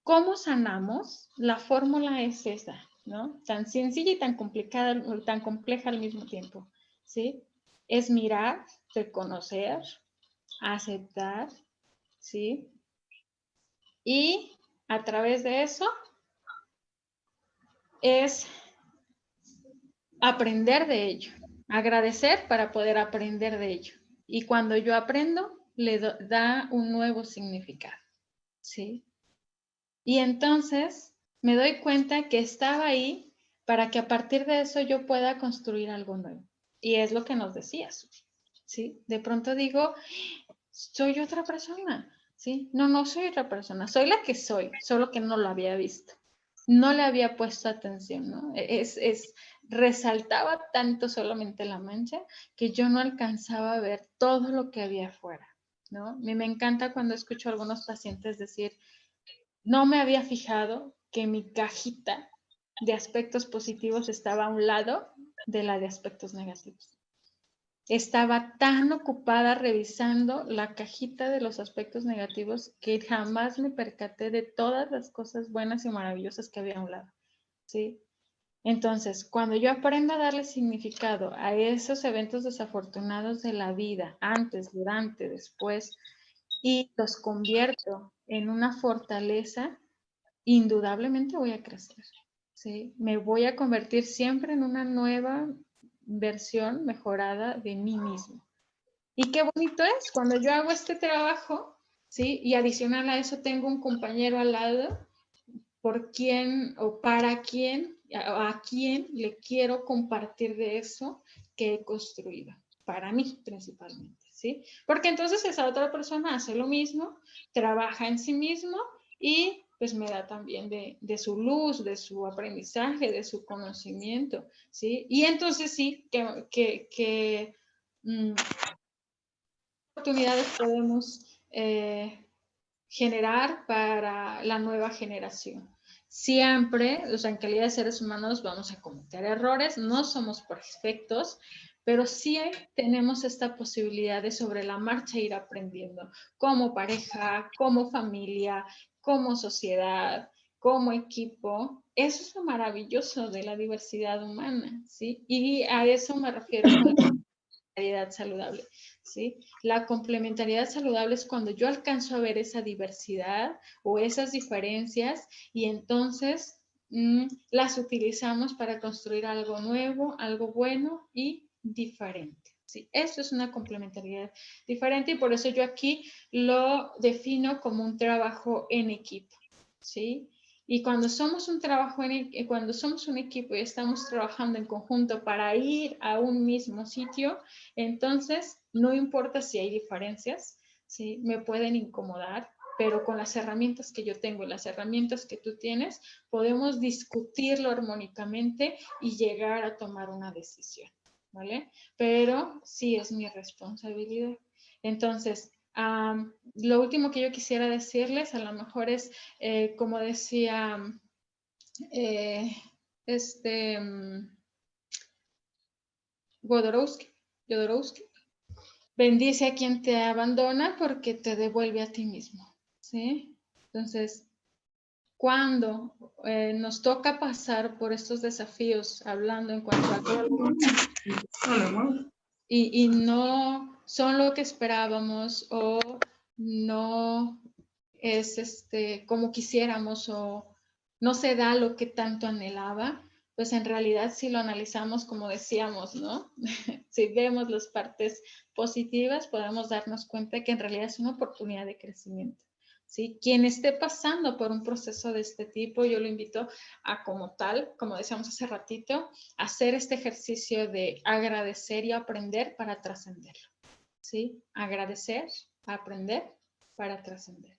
¿Cómo sanamos? La fórmula es esa, ¿no? Tan sencilla y tan complicada, tan compleja al mismo tiempo, ¿sí? Es mirar, reconocer, aceptar, ¿sí? Y a través de eso es aprender de ello, agradecer para poder aprender de ello. Y cuando yo aprendo, le da un nuevo significado, ¿sí? Y entonces me doy cuenta que estaba ahí para que a partir de eso yo pueda construir algo nuevo. Y es lo que nos decías, ¿sí? De pronto digo, soy otra persona, ¿sí? No soy otra persona, soy la que soy, solo que no lo había visto. No le había puesto atención, ¿no? Resaltaba tanto solamente la mancha que yo no alcanzaba a ver todo lo que había afuera, ¿no? A mí me encanta cuando escucho a algunos pacientes decir, no me había fijado que mi cajita de aspectos positivos estaba a un lado de la de aspectos negativos. estaba tan ocupada revisando la cajita de los aspectos negativos que jamás me percaté de todas las cosas buenas y maravillosas que había a un lado, ¿sí? Entonces, cuando yo aprendo a darle significado a esos eventos desafortunados de la vida, antes, durante, después, y los convierto en una fortaleza, indudablemente voy a crecer, ¿sí? Me voy a convertir siempre en una nueva versión mejorada de mí mismo. Y qué bonito es cuando yo hago este trabajo, ¿sí? Y adicional a eso tengo un compañero al lado por quién o para quién, a quién le quiero compartir de eso que he construido, para mí principalmente, ¿sí? Porque entonces esa otra persona hace lo mismo, trabaja en sí mismo y pues me da también de su luz, de su aprendizaje, de su conocimiento, ¿sí? Y entonces sí, que oportunidades podemos generar para la nueva generación. Siempre, o sea, en calidad de seres humanos vamos a cometer errores, no somos perfectos, pero sí tenemos esta posibilidad de sobre la marcha ir aprendiendo como pareja, como familia, como sociedad, como equipo. Eso es lo maravilloso de la diversidad humana, ¿sí? Y a eso me refiero con la complementariedad saludable, ¿sí? La complementariedad saludable es cuando yo alcanzo a ver esa diversidad o esas diferencias y entonces las utilizamos para construir algo nuevo, algo bueno y diferente, ¿sí? Eso es una complementariedad diferente y por eso yo aquí lo defino como un trabajo en equipo, ¿sí? Y cuando somos cuando somos un equipo y estamos trabajando en conjunto para ir a un mismo sitio, entonces no importa si hay diferencias, ¿sí? Me pueden incomodar, pero con las herramientas que yo tengo y las herramientas que tú tienes, podemos discutirlo armónicamente y llegar a tomar una decisión, ¿vale? Pero sí es mi responsabilidad. Entonces, lo último que yo quisiera decirles a lo mejor es, como decía Jodorowsky, bendice a quien te abandona porque te devuelve a ti mismo, ¿sí? Entonces, cuando nos toca pasar por estos desafíos, hablando en cuanto a y no son lo que esperábamos o no es como quisiéramos o no se da lo que tanto anhelaba, pues en realidad si lo analizamos como decíamos, ¿no? Si vemos las partes positivas, podemos darnos cuenta que en realidad es una oportunidad de crecimiento, ¿sí? Quien esté pasando por un proceso de este tipo, yo lo invito a como tal, como decíamos hace ratito, hacer este ejercicio de agradecer y aprender para trascenderlo, ¿sí? Agradecer, aprender para trascender.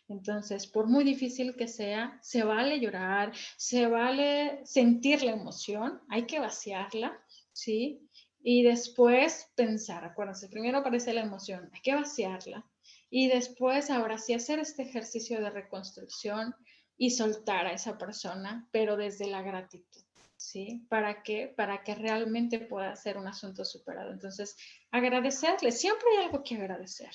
Entonces, por muy difícil que sea, se vale llorar, se vale sentir la emoción, hay que vaciarla, ¿sí? Y después pensar, acuérdense, primero aparece la emoción, hay que vaciarla. Y después, ahora sí, hacer este ejercicio de reconstrucción y soltar a esa persona, pero desde la gratitud, ¿sí? ¿Para qué? Para que realmente pueda ser un asunto superado. Entonces, agradecerle, siempre hay algo que agradecer.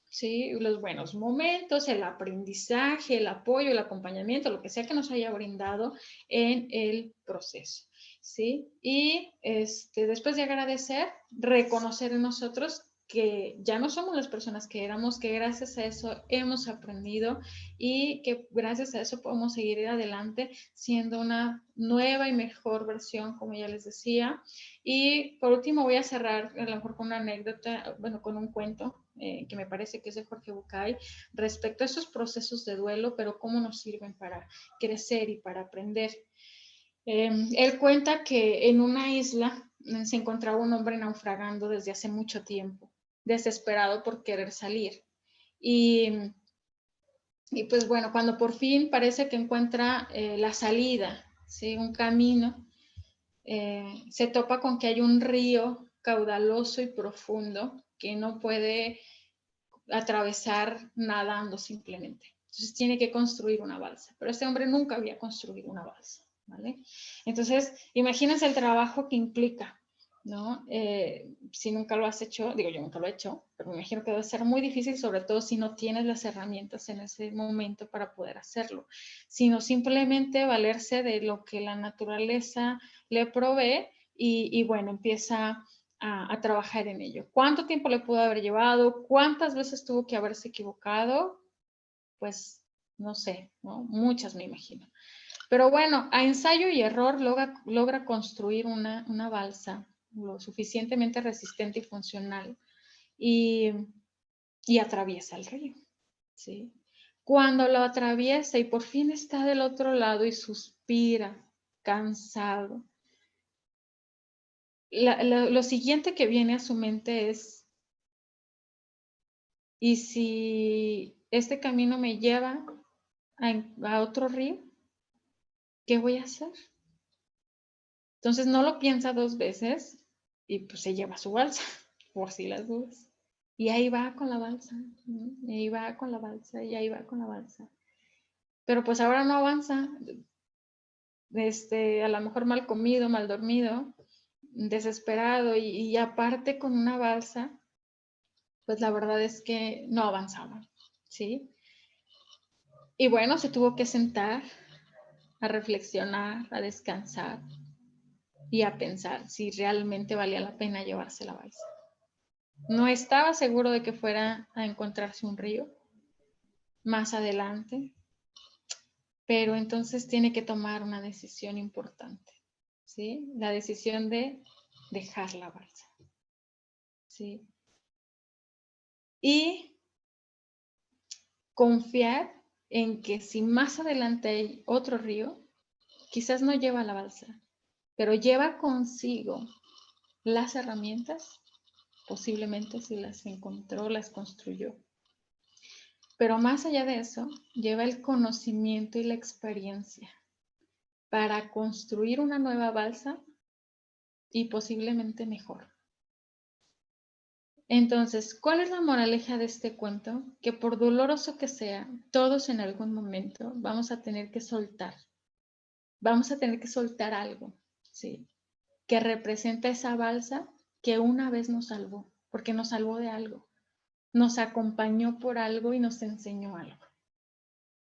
¿Sí? Los buenos momentos, el aprendizaje, el apoyo, el acompañamiento, lo que sea que nos haya brindado en el proceso, ¿sí? Y después de agradecer, reconocer en nosotros que ya no somos las personas que éramos, que gracias a eso hemos aprendido y que gracias a eso podemos seguir adelante siendo una nueva y mejor versión, como ya les decía. Y por último voy a cerrar a lo mejor con una anécdota, bueno, con un cuento que me parece que es de Jorge Bucay, respecto a esos procesos de duelo, pero cómo nos sirven para crecer y para aprender. Él cuenta que en una isla se encontraba un hombre naufragando desde hace mucho tiempo, desesperado por querer salir. Y pues bueno, cuando por fin parece que encuentra la salida, ¿sí? Un camino, se topa con que hay un río caudaloso y profundo que no puede atravesar nadando simplemente. Entonces tiene que construir una balsa, pero este hombre nunca había construido una balsa, ¿vale? Entonces, imagínense el trabajo que implica ¿no? Si nunca lo has hecho, digo, yo nunca lo he hecho, pero me imagino que debe ser muy difícil, sobre todo si no tienes las herramientas en ese momento para poder hacerlo, sino simplemente valerse de lo que la naturaleza le provee y bueno, empieza a trabajar en ello. ¿Cuánto tiempo le pudo haber llevado? ¿Cuántas veces tuvo que haberse equivocado? Pues no sé, ¿no? Muchas me imagino. Pero bueno, a ensayo y error logra construir una balsa lo suficientemente resistente y funcional y atraviesa el río, ¿sí? Cuando lo atraviesa y por fin está del otro lado y suspira, cansado, lo siguiente que viene a su mente es, ¿y si este camino me lleva a otro río? ¿Qué voy a hacer? Entonces no lo piensa dos veces y pues se lleva su balsa, por si las dudas. Y ahí va con la balsa, ¿no? Y ahí va con la balsa, y ahí va con la balsa. Pero pues ahora no avanza, a lo mejor mal comido, mal dormido, desesperado y aparte con una balsa, pues la verdad es que no avanzaba, ¿sí? Y bueno, se tuvo que sentar a reflexionar, a descansar y a pensar si realmente valía la pena llevarse la balsa. No estaba seguro de que fuera a encontrarse un río más adelante, pero entonces tiene que tomar una decisión importante, ¿sí? La decisión de dejar la balsa, ¿sí? Y confiar en que si más adelante hay otro río, quizás no lleva la balsa, pero lleva consigo las herramientas, posiblemente si las encontró, las construyó. Pero más allá de eso, lleva el conocimiento y la experiencia para construir una nueva balsa y posiblemente mejor. Entonces, ¿cuál es la moraleja de este cuento? Que por doloroso que sea, todos en algún momento vamos a tener que soltar. Vamos a tener que soltar algo, ¿sí? Que representa esa balsa que una vez nos salvó, porque nos salvó de algo. Nos acompañó por algo y nos enseñó algo.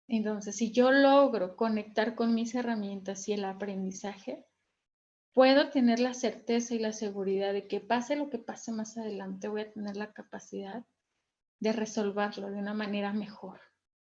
Entonces, si yo logro conectar con mis herramientas y el aprendizaje, puedo tener la certeza y la seguridad de que pase lo que pase más adelante, voy a tener la capacidad de resolverlo de una manera mejor.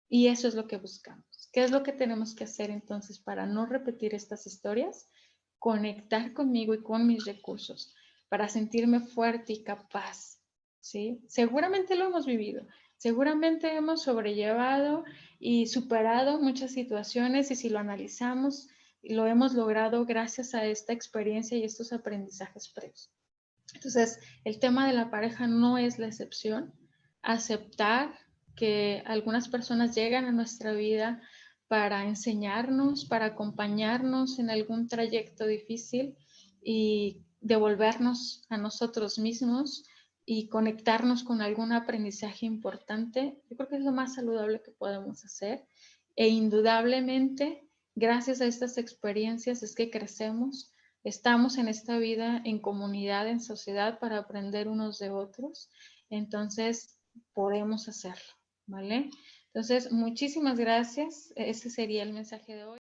Y eso es lo que buscamos. ¿Qué es lo que tenemos que hacer entonces para no repetir estas historias? Conectar conmigo y con mis recursos para sentirme fuerte y capaz, ¿sí? Seguramente lo hemos vivido, seguramente hemos sobrellevado y superado muchas situaciones y si lo analizamos, lo hemos logrado gracias a esta experiencia y estos aprendizajes previos. Entonces, el tema de la pareja no es la excepción. Aceptar que algunas personas llegan a nuestra vida para enseñarnos, para acompañarnos en algún trayecto difícil y devolvernos a nosotros mismos y conectarnos con algún aprendizaje importante. Yo creo que es lo más saludable que podemos hacer. E indudablemente, gracias a estas experiencias es que crecemos. Estamos en esta vida en comunidad, en sociedad, para aprender unos de otros. Entonces, podemos hacerlo, ¿vale? Entonces, muchísimas gracias. Ese sería el mensaje de hoy.